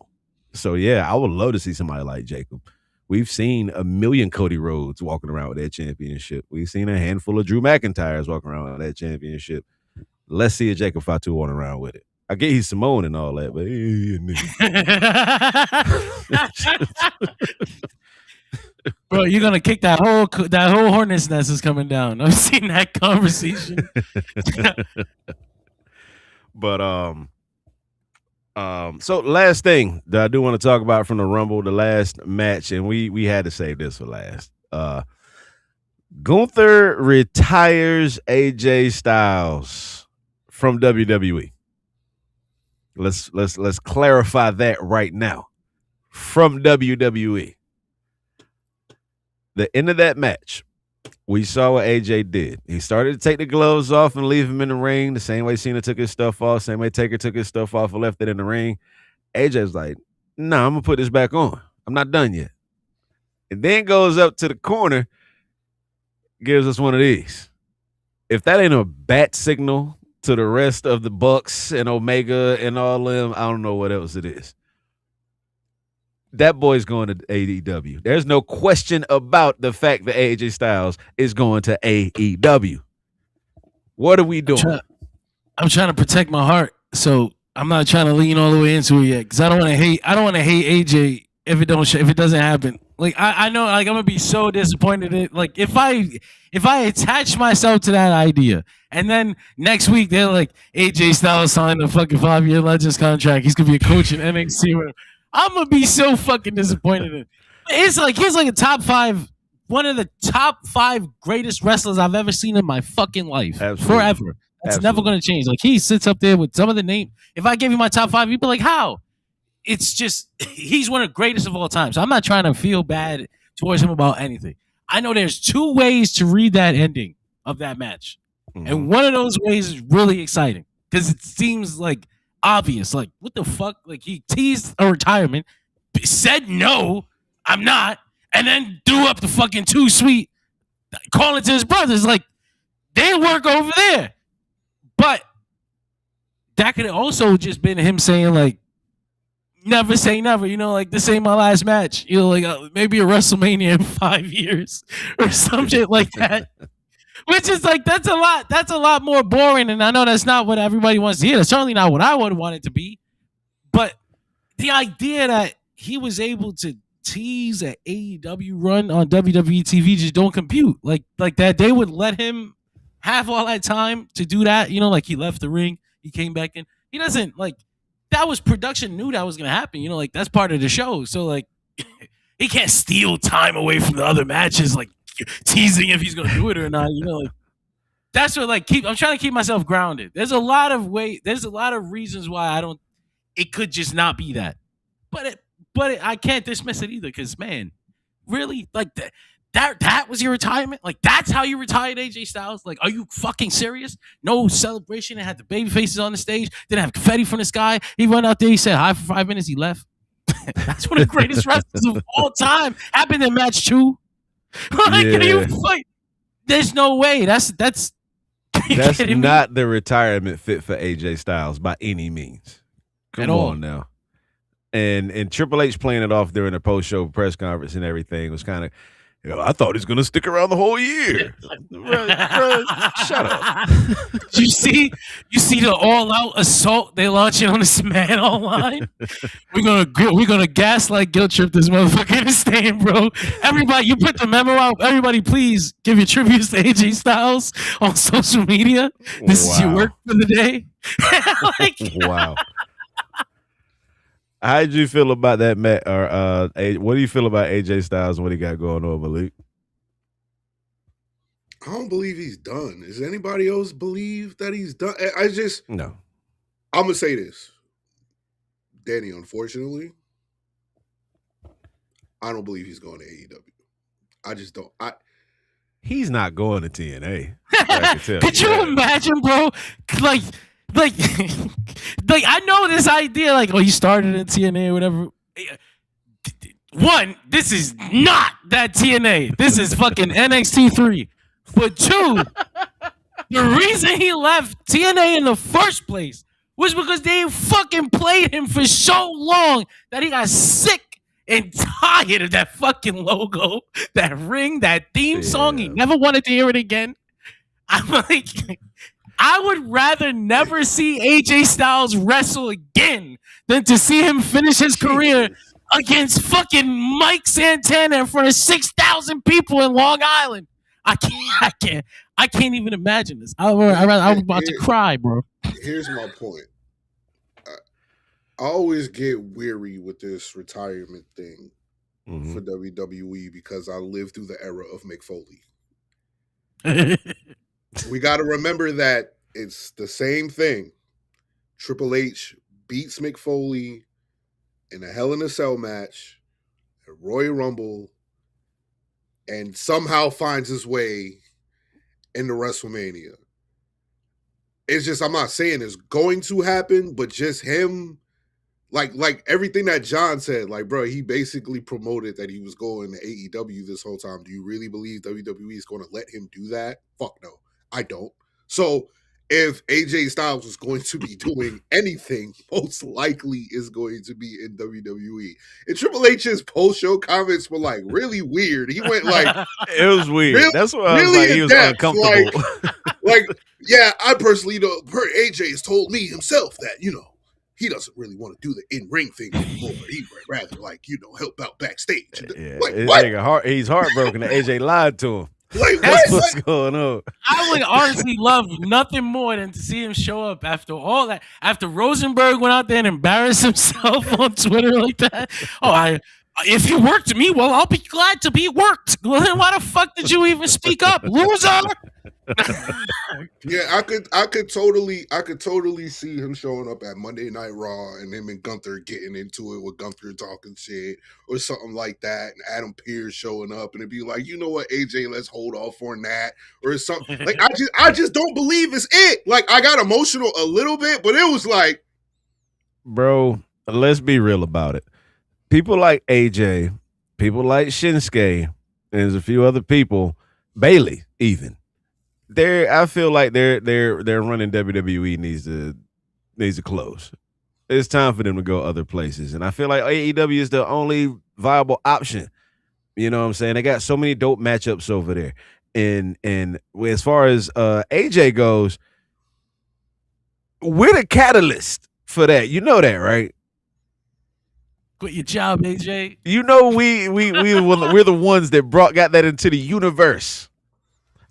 So yeah, I would love to see somebody like Jacob. We've seen a million Cody Rhodes walking around with that championship. We've seen a handful of Drew McIntyres walking around with that championship. Let's see a Jacob Fatu walking around with it. I get he's Simone and all that, but Bro, you're gonna kick that whole hornet's nest is coming down. I've seen that conversation. But so last thing that I do want to talk about from the Rumble, the last match, and we had to save this for last. Gunther retires AJ Styles from WWE. Let's clarify that right now. From WWE. The end of that match, we saw what AJ did. He started to take the gloves off and leave him in the ring the same way Cena took his stuff off, same way Taker took his stuff off and left it in the ring. AJ's like, no, I'm going to put this back on. I'm not done yet. And then goes up to the corner, gives us one of these. If that ain't a bat signal to the rest of the Bucks and Omega and all them, I don't know what else it is. That boy's going to AEW. There's no question about the fact that AJ Styles is going to AEW. What are we doing? I'm trying to protect my heart, so I'm not trying to lean all the way into it yet because I don't want to hate. I don't want to hate AJ if it doesn't happen. Like I know, like I'm gonna be so disappointed. Like if I attach myself to that idea, and then next week they're like AJ Styles signed a fucking 5-year Legends contract. He's gonna be a coach in NXT. I'm gonna be so fucking disappointed. It's like he's like a top 5, one of the top 5 greatest wrestlers I've ever seen in my fucking life. Absolutely. Forever. That's never gonna change. Like he sits up there with some of the name. If I gave you my top 5, you'd be like, how? It's just he's one of the greatest of all time. So I'm not trying to feel bad towards him about anything. I know there's 2 ways to read that ending of that match. Mm-hmm. And one of those ways is really exciting because it seems like obvious. Like, what the fuck? Like he teased a retirement, said no, I'm not, and then threw up the fucking too sweet, calling to his brothers. Like, they work over there. But that could have also just been him saying, like, never say never, like this ain't my last match. Like maybe a WrestleMania in 5 years or some shit like that. Which is like that's a lot more boring, and I know that's not what everybody wants to hear. That's certainly not what I would want it to be. But the idea that he was able to tease an AEW run on WWE TV just don't compute. Like that they would let him have all that time to do that. Like he left the ring, he came back in. He doesn't like. That was production knew that was gonna happen. Like that's part of the show. So like he can't steal time away from the other matches, like teasing if he's gonna do it or not. Like that's what I'm trying to keep myself grounded. There's a lot of reasons why I don't. It could just not be that, but I can't dismiss it either because man, really like that was your retirement? Like that's how you retired AJ Styles? Like, are you fucking serious? No celebration. They had the baby faces on the stage. Didn't have confetti from the sky. He went out there. He said hi for 5 minutes. He left. That's one of the greatest wrestlers of all time. Happened in match 2. There's no way. That's not the retirement fit for AJ Styles by any means. Come on now. And Triple H playing it off during the post-show press conference and everything was kind of. I thought he's gonna stick around the whole year. Shut up. You see the all-out assault they launching on this man online. We're gonna gaslight guilt trip this motherfucker into staying, bro. Everybody, you put the memo out. Everybody, please give your tributes to AJ Styles on social media. This is your work for the day. Wow. How did you feel about that, Matt? Or what do you feel about AJ Styles and what he got going on, Malik? I don't believe he's done. Does anybody else believe that he's done? No. I'm gonna say this, Danny. Unfortunately, I don't believe he's going to AEW. I just don't. He's not going to TNA. Could you imagine, bro? Like I know this idea, like, he started in TNA or whatever. One, this is not that TNA. This is fucking NXT 3. But 2, the reason he left TNA in the first place was because they fucking played him for so long that he got sick and tired of that fucking logo, that ring, that theme song. He never wanted to hear it again. I'm like, I would rather never see AJ Styles wrestle again than to see him finish his career against fucking Mike Santana in front of 6,000 people in Long Island. I can't even imagine this. I'm about to cry, bro. Here's my point. I always get weary with this retirement thing for WWE because I lived through the era of Mick Foley. We got to remember that it's the same thing. Triple H beats Mick Foley in a Hell in a Cell match at Royal Rumble and somehow finds his way into WrestleMania. It's just, I'm not saying it's going to happen, but just him, like everything that John said, like, bro, he basically promoted that he was going to AEW this whole time. Do you really believe WWE is going to let him do that? Fuck no, I don't. So if AJ Styles was going to be doing anything, most likely is going to be in WWE. And Triple H's post-show comments were like really weird. He went like, it was weird. Really, that's why I was like, he was uncomfortable. Like, yeah, I personally AJ has told me himself that, he doesn't really want to do the in-ring thing anymore. He'd rather, help out backstage. Yeah, like, what? He's heartbroken that AJ lied to him. Like, that's what's going on. I would honestly love nothing more than to see him show up after all that. After Rosenberg went out there and embarrassed himself on Twitter like that. If you worked me, well, I'll be glad to be worked. Well, then why the fuck did you even speak up, loser? Yeah, I could totally see him showing up at Monday Night Raw and him and Gunther getting into it with Gunther talking shit or something like that, and Adam Pearce showing up and it'd be like, you know what, AJ, let's hold off on that or something. Like, I just don't believe it's it. Like, I got emotional a little bit, but it was like, bro, let's be real about it. People like AJ, people like Shinsuke, and there's a few other people, Bailey even. I feel like they're running WWE needs to close. It's time for them to go other places, and I feel like AEW is the only viable option. You know what I'm saying? They got so many dope matchups over there, and as far as AJ goes, we're the catalyst for that. You know that, right? Quit your job, AJ. You know we're the ones that got that into the universe.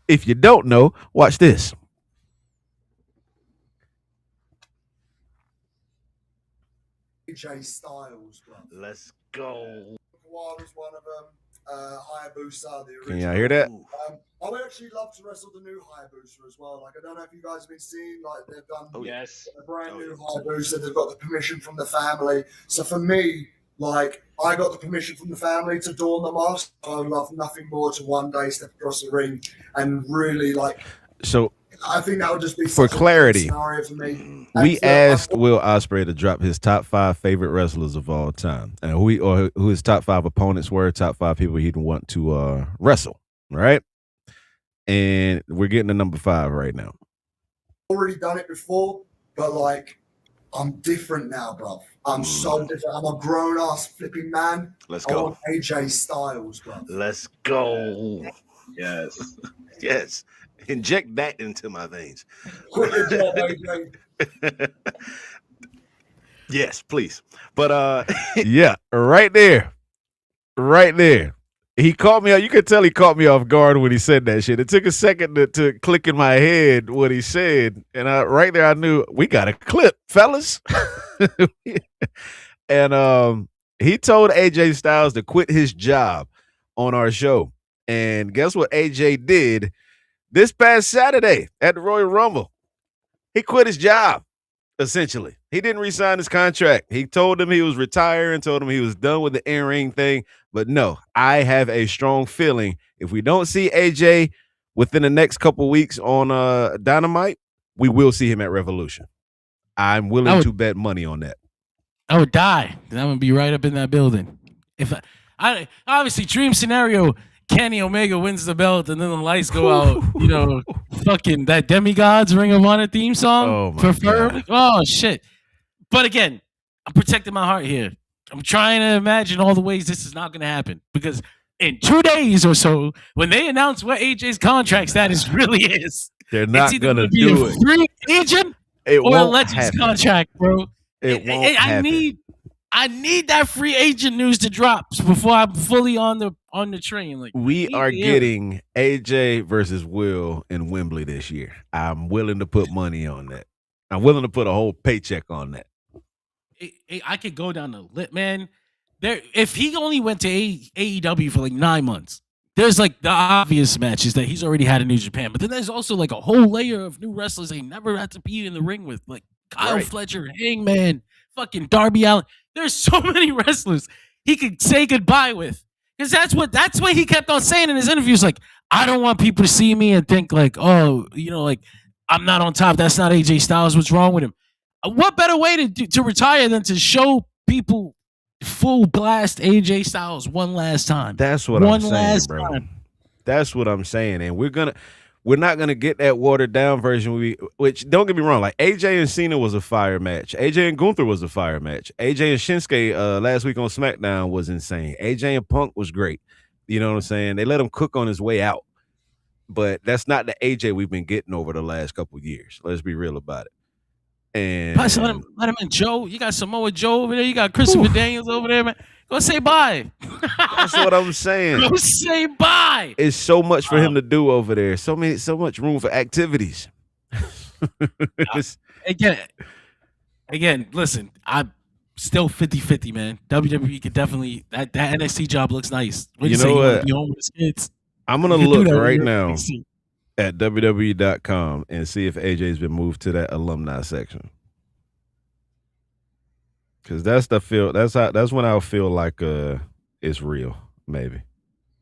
If you don't know, watch this. AJ Styles, bro. Let's go. was one of them. Hayabusa, the original. Can y'all hear that? I would actually love to wrestle the new Hayabusa as well. Like, I don't know if you guys have been seeing, like, they've done a brand new Hayabusa. They've got the permission from the family. So for me, like, I got the permission from the family to don the mask. I would love nothing more to one day step across the ring and really, like. So I think that would just be for clarity. Scenario for me. We asked Will Ospreay to drop his top 5 favorite wrestlers of all time, and who his top 5 opponents were, top 5 people he'd want to wrestle. Right, and we're getting to number 5 right now. Already done it before, but like, I'm different now, bro. I'm so different. I'm a grown ass flipping man. Let's go. I want AJ Styles, bro. Let's go. Yes. Yes. Inject that into my veins. Quit your job, AJ. Yes, please. But yeah, right there. Right there. He caught me. You could tell he caught me off guard when he said that shit. It took a second to click in my head what he said, and right there I knew we got a clip, fellas. And he told AJ Styles to quit his job on our show, and guess what AJ did this past Saturday at the Royal Rumble? He quit his job. Essentially, he didn't re-sign his contract. He told him he was retiring, told him he was done with the in-ring thing. But no, I have a strong feeling if we don't see AJ within the next couple weeks on Dynamite, we will see him at Revolution. I'm willing to bet money on that. I would die. Then I'm gonna be right up in that building. If I obviously dream scenario, Kenny Omega wins the belt and then the lights go out. You know, fucking that Demigods Ring of Honor theme song. Preferably. Oh shit. But again, I'm protecting my heart here. I'm trying to imagine all the ways this is not going to happen, because in 2 days or so, when they announce what AJ's contract status really is, they're not going to do it. Free agent or a Legends contract, bro. It won't happen. I need that free agent news to drop before I'm fully on the train. Like, we are getting AJ versus Will in Wembley this year. I'm willing to put money on that. I'm willing to put a whole paycheck on that. I could go down the lit, man. If he only went to AEW for like 9 months, there's like the obvious matches that he's already had in New Japan, but then there's also like a whole layer of new wrestlers they never had to be in the ring with, like Kyle Fletcher, Hangman, fucking Darby Allin. There's so many wrestlers he could say goodbye with, because that's what he kept on saying in his interviews. Like, I don't want people to see me and think like, oh, like I'm not on top. That's not AJ Styles. What's wrong with him? What better way to retire than to show people full blast AJ Styles one last time? That's what I'm saying, bro. That's what I'm saying, and we're not gonna get that watered down version. Which don't get me wrong, like AJ and Cena was a fire match. AJ and Gunther was a fire match. AJ and Shinsuke last week on SmackDown was insane. AJ and Punk was great. You know what I'm saying? They let him cook on his way out, but that's not the AJ we've been getting over the last couple of years. Let's be real about it. And let him in. Joe, you got Samoa Joe over there. You got Christopher Daniels over there, man. Go say bye. That's what I'm saying. Go say bye. It's so much for him to do over there. So much room for activities. Again, listen, I'm still 50-50, man. WWE could definitely that NXT job looks nice. You know what? Be home with his kids. I'm gonna look right now at WWE.com and see if AJ's been moved to that alumni section. Cause that's when I'll feel like it's real, maybe.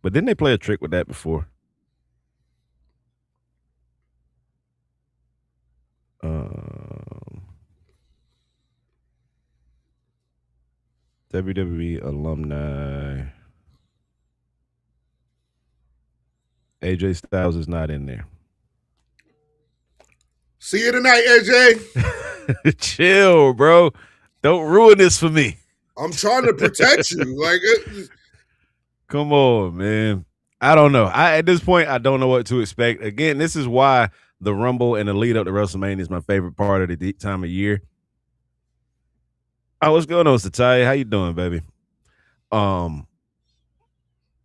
But didn't they play a trick with that before? WWE alumni. AJ Styles is not in there. See you tonight, AJ. Chill, bro. Don't ruin this for me. I'm trying to protect you. Like, come on, man. I don't know. At this point, I don't know what to expect. Again, this is why the Rumble and the lead up to WrestleMania is my favorite part of the time of year. Oh, what's going on, Satya? How you doing, baby?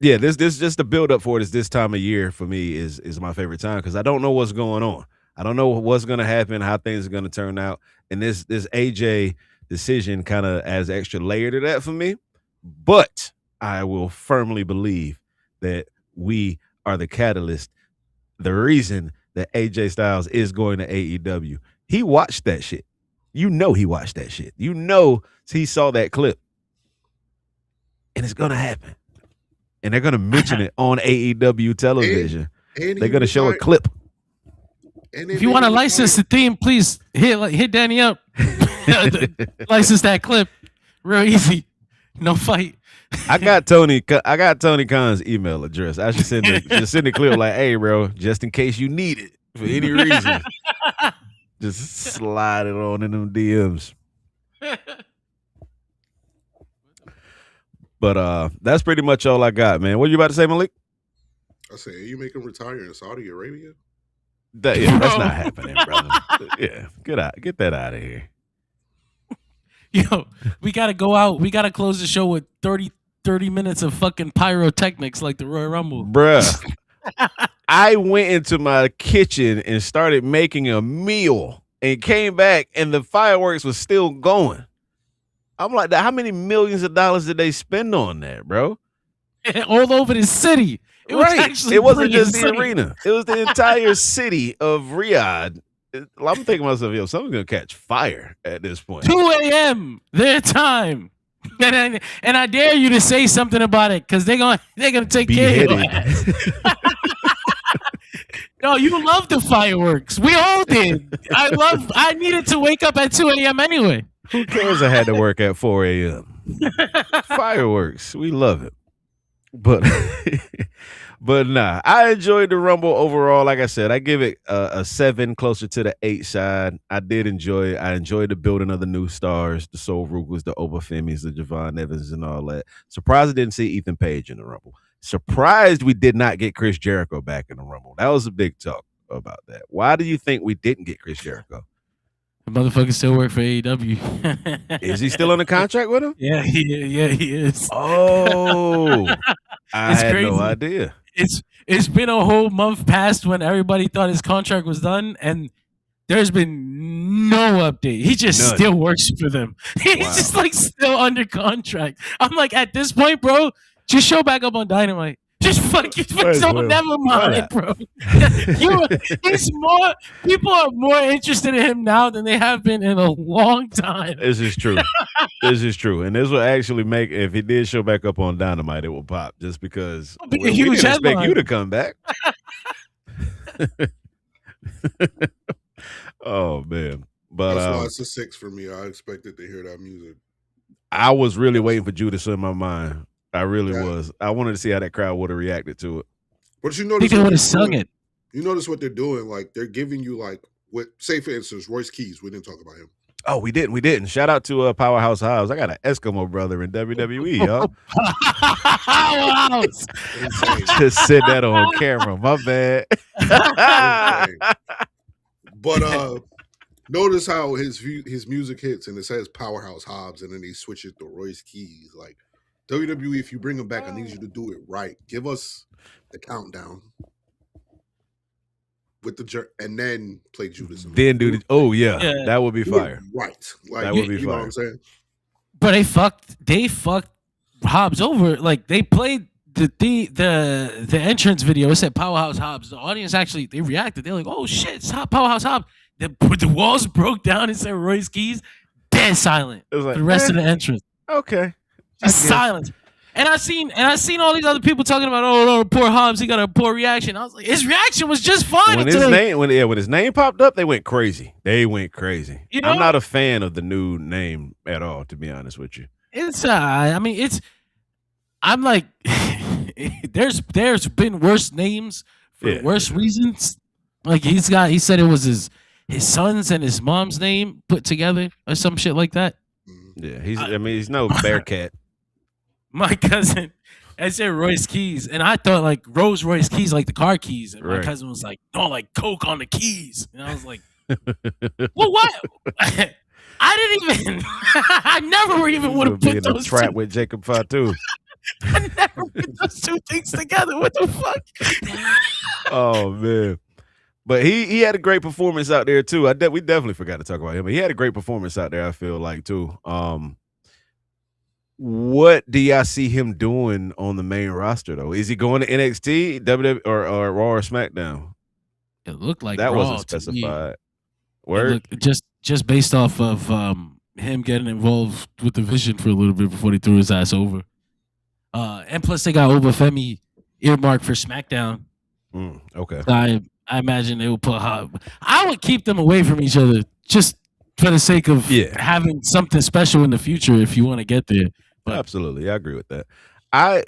Yeah, this just the build up for it is this time of year for me is my favorite time because I don't know what's going on. I don't know what's going to happen, how things are going to turn out, and this AJ decision kind of adds extra layer to that for me. But I will firmly believe that we are the catalyst, the reason that AJ Styles is going to AEW. He watched that shit. You know he watched that shit. You know he saw that clip. And it's going to happen. And they're going to mention it on AEW television. They're going to show a clip. If you want to license the theme, please hit Danny up. License that clip. Real easy. No fight. I got Tony Khan's email address. I should send the clip like, hey, bro, just in case you need it for any reason. Just slide it on in them DMs. But that's pretty much all I got, man. What are you about to say, Malik? I say, are you making retire in Saudi Arabia? That's not happening, brother. Yeah, get that out of here. Yo, we gotta go out. We gotta close the show with 30 minutes of fucking pyrotechnics like the Royal Rumble. Bruh. I went into my kitchen and started making a meal and came back and the fireworks was still going. I'm like, how many millions of dollars did they spend on that, bro? All over the city. It wasn't just the arena. It was the entire city of Riyadh. I'm thinking to myself, yo, something's going to catch fire at this point. 2 a.m. their time. And I dare you to say something about it because they're gonna take care of it. No, you love the fireworks. We all did. I needed to wake up at 2 a.m. anyway. Who cares? I had to work at 4 a.m. Fireworks. We love it. But nah, I enjoyed the Rumble overall. Like I said, I give it a 7, closer to the 8 side. I did enjoy it. I enjoyed the building of the new stars, the Sol Rugas, the Obafimis, the Javon Evans, and all that. Surprised I didn't see Ethan Page in the Rumble. Surprised we did not get Chris Jericho back in the Rumble. That was a big talk about that. Why do you think we didn't get Chris Jericho? The motherfucker still work for AEW. Is he still under contract with him? Yeah, he is. Oh, I had crazy. No idea. It's been a whole month past when everybody thought his contract was done, and there's been no update. He just still works for them. He's just like still under contract. I'm like, at this point, bro, just show back up on Dynamite. Just fuck you. Never mind, bro. People are more interested in him now than they have been in a long time. This is true. This is true. And this will actually make, if he did show back up on Dynamite, it will pop just because we didn't expect you to come back. Oh, man. But that's why it's a 6 for me. I expected to hear that music. I was really waiting for Judas in my mind. I really was. I wanted to see how that crowd would have reacted to it. But you notice they would have sung it. You notice what they're doing? Like they're giving you like what? Say for instance, Royce Keys. We didn't talk about him. Oh, we didn't. Shout out to Powerhouse Hobbs. I got an Eskimo brother in WWE, y'all. Just said that on camera. My bad. But notice how his music hits and it says Powerhouse Hobbs and then he switches to Royce Keys. Like WWE, if you bring him back, I need you to do it right. Give us the countdown with the and then play Judas. Then do the that would be fire. Right, like that would be fire. You know what I'm saying? But they fucked Hobbs over. Like they played the entrance video. It said Powerhouse Hobbs. The audience actually they reacted. They're like, "Oh shit, it's Powerhouse Hobbs." The walls broke down and said Royce Keys. Dead silent. It was like, for the rest of the entrance. Okay. Just silence. And I seen all these other people talking about, oh no, poor Hobbs, he got a poor reaction. I was like, his reaction was just fine. When his name popped up, they went crazy. You know? I'm not a fan of the new name at all, to be honest with you. It's I'm like there's been worse names for worse reasons. Like he said it was his son's and his mom's name put together or some shit like that. Yeah, he's no Bearcat. My cousin, I said Royce Keys, and I thought like Rolls Royce keys, like the car keys. And my cousin was like, "No, like Coke on the keys." And I was like, "Well, what?" I didn't even. I never even would have put those trap with Jacob Fatu. I never put those two things together. What the fuck? Oh man. But he had a great performance out there too. We definitely forgot to talk about him, but he had a great performance out there. I feel like too. What do y'all see him doing on the main roster though? Is he going to NXT, WWE, or Raw or SmackDown? It looked like that Raw wasn't specified. Word? Just based off of him getting involved with the Vision for a little bit before they threw his ass over. And plus they got Obafemi earmarked for SmackDown. Okay. I imagine they will put. I would keep them away from each other just for the sake of having something special in the future if you want to get there. But absolutely, I agree with that.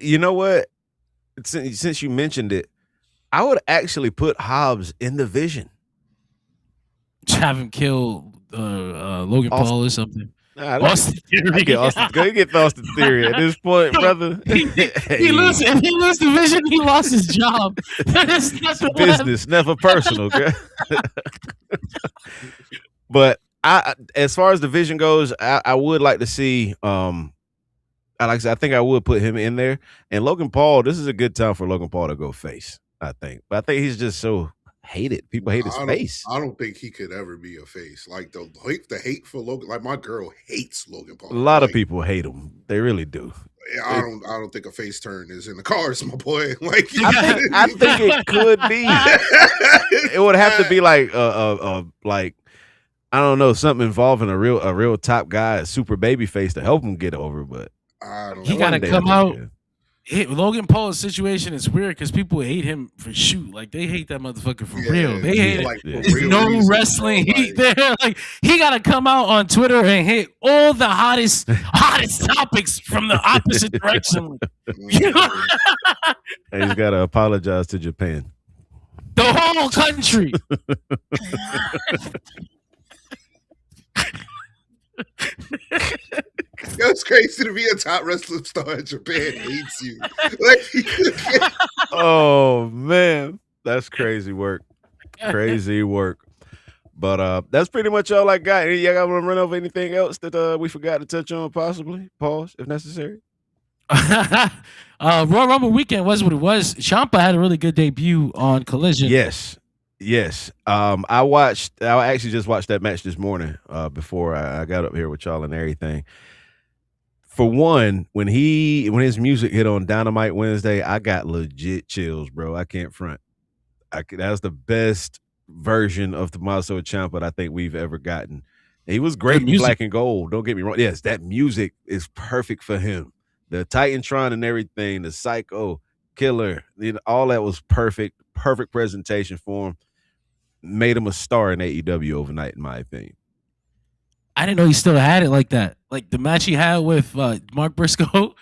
You know what? Since you mentioned it, I would actually put Hobbs in the Vision. Have him kill Logan Paul or something. Austin Theory. Go get Austin Theory at this point, brother. If he loses the Vision, he lost his job. Business, never personal. But as far as the Vision goes, I would like to see. I think I would put him in there. And Logan Paul, this is a good time for Logan Paul to go face. I think, but I think he's just so hated. People hate his face. I don't think he could ever be a face. Like the hate for Logan. Like my girl hates Logan Paul. A lot of people hate him. They really do. I don't think a face turn is in the cards, my boy. Like I think it could be. It would have to be like like I don't know, something involving a real top guy, a super baby face to help him get over. But he gotta come out. Logan Paul's situation is weird because people hate him for shoot. Like they hate that motherfucker for real. They hate there's no wrestling heat there. Like he gotta come out on Twitter and hit all the hottest topics from the opposite direction. You know? And he's gotta apologize to Japan. The whole country. It's crazy to be a top wrestling star in Japan hates you. Like, oh man, that's crazy work. Crazy work. But that's pretty much all I got. Y'all got want to run over anything else that we forgot to touch on? Possibly pause if necessary. Royal Rumble weekend was what it was. Ciampa had a really good debut on Collision. Yes. I actually just watched that match this morning before I got up here with y'all and everything. for one, when his music hit on Dynamite Wednesday, I got legit chills, bro. I can't front. That was the best version of Tommaso Ciampa I think we've ever gotten. He was great in Black and Gold. Don't get me wrong. Yes, that music is perfect for him. The Titantron and everything, the Psycho Killer, all that was perfect. Perfect presentation for him. Made him a star in AEW overnight, in my opinion. I didn't know he still had it like that. Like the match he had with Mark Briscoe,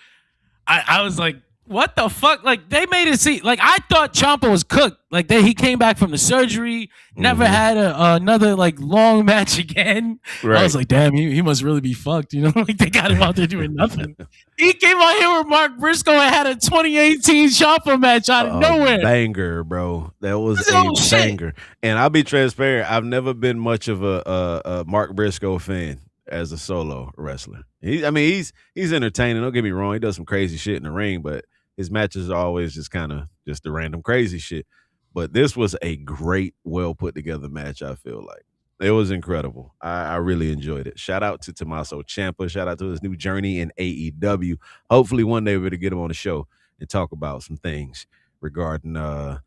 I was like, what the fuck? Like they made it seem like I thought Ciampa was cooked. Like he came back from the surgery, never had another like long match again. Right. I was like, damn, he must really be fucked. You know, like they got him out there doing nothing. He came out here with Mark Briscoe and had a 2018 Ciampa match out of nowhere. Banger, bro. That was a banger. And I'll be transparent. I've never been much of a Mark Briscoe fan as a solo wrestler. He's entertaining. Don't get me wrong. He does some crazy shit in the ring, but his matches are always just kind of just the random crazy shit. But this was a great, well put together match, I feel like. It was incredible. I really enjoyed it. Shout out to Tommaso Ciampa. Shout out to his new journey in AEW. Hopefully one day we're going to get him on the show and talk about some things regarding the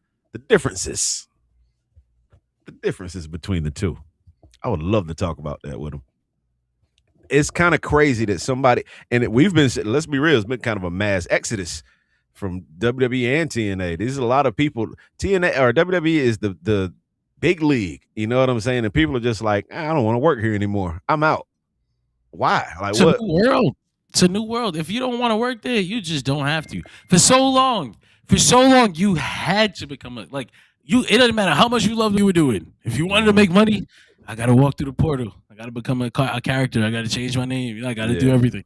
differences. The differences between the two. I would love to talk about that with him. It's kind of crazy that somebody, and let's be real, it's been kind of a mass exodus from WWE and TNA. There's a lot of people. TNA or WWE is the big league. You know what I'm saying? And people are just like, I don't want to work here anymore. I'm out. Why? Like, what? It's a new world. If you don't want to work there, you just don't have to. For so long, you had to become it doesn't matter how much you love what you were doing. If you wanted to make money, I got to walk through the portal. I got to become a character. I got to change my name. I got to do everything.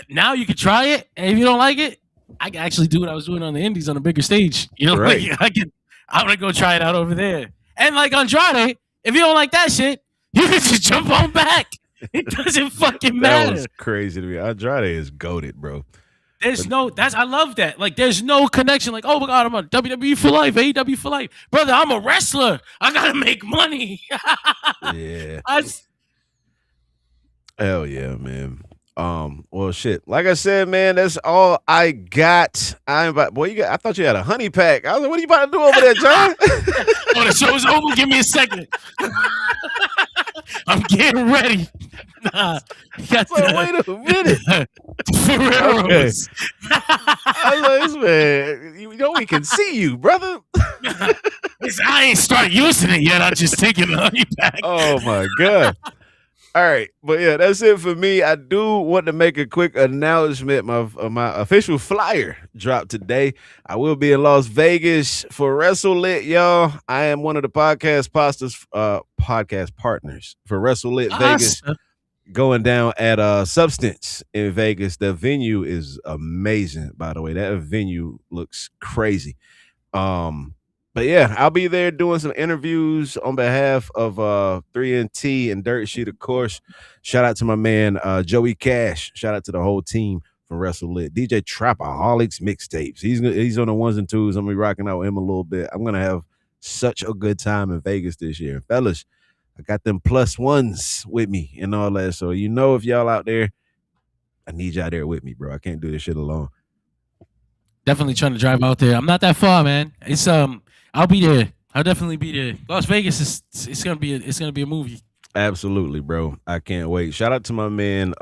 Now you can try it, and if you don't like it, I can actually do what I was doing on the indies on a bigger stage. You know, right. I'm gonna go try it out over there. And like Andrade, if you don't like that shit, you can just jump on back. It doesn't fucking matter. That was crazy to me. Andrade is goated, bro. I love that. Like, there's no connection. Like, oh my God, I'm on WWE for life, AEW for life, brother. I'm a wrestler. I gotta make money. Yeah. Hell yeah, man. Well, shit. Like I said, man, that's all I got. I thought you had a honey pack. I was like, what are you about to do over there, John? Oh, the show's over. Give me a second. I'm getting ready. Nah, wait a minute. Ferrero's. Okay. I was like, man, you know we can see you, brother. I ain't started using it yet. I'm just taking the honey pack. Oh my God. All right, but yeah, that's it for me. I do want to make a quick announcement. My official flyer dropped today. I will be in Las Vegas for WrestleLit, y'all. I am one of the podcast partners for WrestleLit Vegas, going down at Substance in Vegas. The venue is amazing, by the way. That venue looks crazy. But yeah, I'll be there doing some interviews on behalf of 3NT and Dirt Sheet, of course. Shout out to my man Joey Cash. Shout out to the whole team from WrestleLit. DJ Trapaholics mixtapes. He's on the ones and twos. I'm gonna be rocking out with him a little bit. I'm gonna have such a good time in Vegas this year, fellas. I got them plus ones with me and all that. So if y'all out there, I need y'all there with me, bro. I can't do this shit alone. Definitely trying to drive out there. I'm not that far, man. It's I'll be there. I'll definitely be there. Las Vegas it's gonna be a movie. Absolutely, bro. I can't wait. Shout out to my man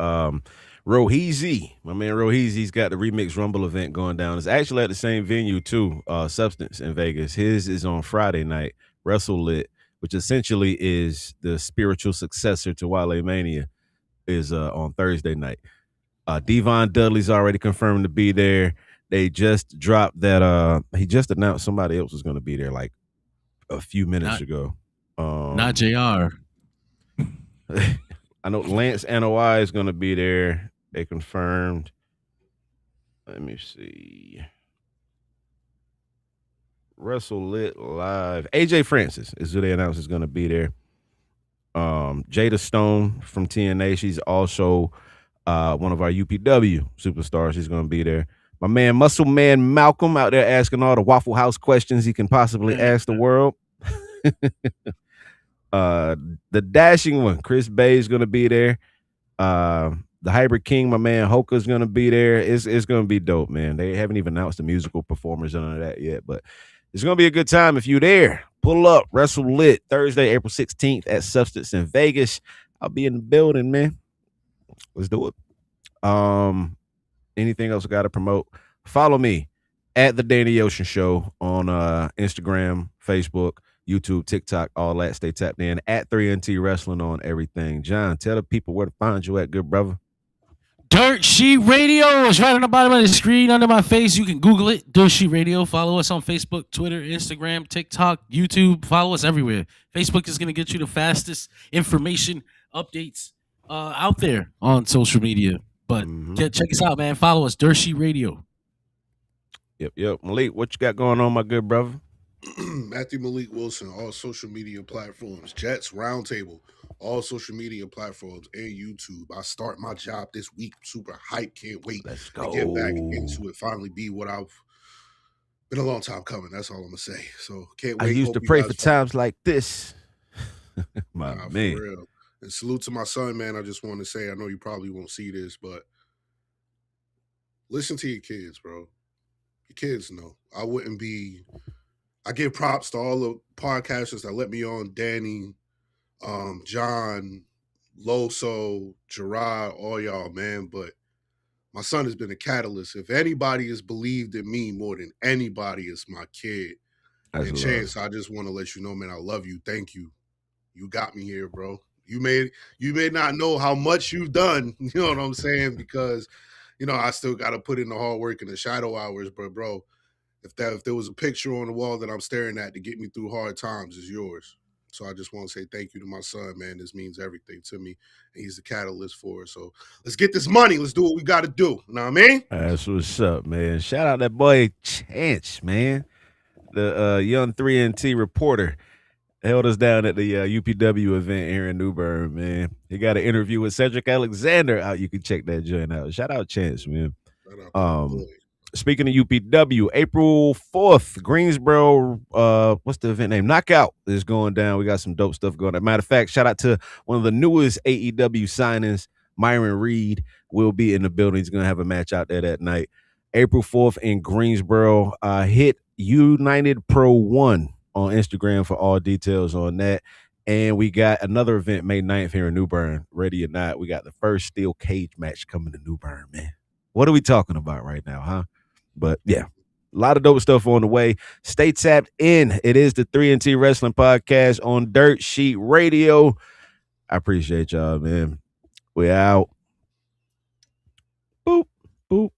Roheezy. My man Roheezy's got the Remix Rumble event going down. It's actually at the same venue too, Substance in Vegas. His is on Friday night, WrestleLit, which essentially is the spiritual successor to Wale Mania, is on Thursday night. Devon Dudley's already confirmed to be there. They just dropped that he just announced somebody else was going to be there like a few minutes ago. Not JR. I know Lance Anoa'i is going to be there. They confirmed. Let me see. WrestleLit Live. AJ Francis is who they announced is going to be there. Jada Stone from TNA. She's also one of our UPW superstars. She's going to be there. My man, Muscle Man Malcolm, out there asking all the Waffle House questions he can possibly ask the world. The dashing one, Chris Bay, is going to be there. The Hybrid King, my man Hoka's gonna be there. It's gonna be dope, man. They haven't even announced the musical performers and none of that yet, but it's gonna be a good time if you're there. Pull up, Wrestle Lit, Thursday, April 16th at Substance in Vegas. I'll be in the building, man. Let's do it. Anything else I got to promote? Follow me at the Danny Ocean Show on Instagram, Facebook, YouTube, TikTok, all that. Stay tapped in at 3NT Wrestling on everything. John, tell the people where to find you at, good brother. Dirt Sheet Radio is right on the bottom of the screen under my face. You can Google it, Dirt Sheet Radio. Follow us on Facebook, Twitter, Instagram, TikTok, YouTube. Follow us everywhere. Facebook is going to get you the fastest information, updates out there on social media. But check us out, man. Follow us, Dirt Sheet Radio. Yep. Malik, what you got going on, my good brother? Matthew Malik Wilson, all social media platforms. Jets Roundtable, all social media platforms, and YouTube. I start my job this week. Super hyped. Can't wait to get back into it. Finally be what I've been a long time coming. That's all I'm going to say. So can't wait. I used to pray for times like this. My man. For real. And salute to my son, man. I just want to say, I know you probably won't see this, but listen to your kids, bro. Your kids know. I give props to all the podcasters that let me on, Danny, John, Loso, Gerard, all y'all, man. But my son has been a catalyst. If anybody has believed in me more than anybody, it's my kid. And Chance, I just want to let you know, man, I love you. Thank you. You got me here, bro. You may not know how much you've done, you know what I'm saying? Because, I still got to put in the hard work and the shadow hours, but bro, if there was a picture on the wall that I'm staring at to get me through hard times, it's yours. So I just want to say thank you to my son, man. This means everything to me, and he's the catalyst for it. So let's get this money. Let's do what we got to do. You know what I mean? That's what's up, man. Shout out that boy Chance, man. The young 3NT reporter held us down at the UPW event here in New Bern, man. He got an interview with Cedric Alexander out. You can check that joint out. Shout out Chance, man. Speaking of UPW, April 4th, Greensboro, what's the event name? Knockout is going down. We got some dope stuff going on. Matter of fact, shout out to one of the newest AEW signings, Myron Reed, will be in the building. He's going to have a match out there that night. April 4th in Greensboro. Hit United Pro 1 on Instagram for all details on that. And we got another event May 9th here in New Bern. Ready or not, we got the first steel cage match coming to New Bern, man. What are we talking about right now, huh? But yeah, a lot of dope stuff on the way. Stay tapped in. It is the 3NT Wrestling Podcast on Dirt Sheet Radio. I appreciate y'all, man. We out. Boop, boop.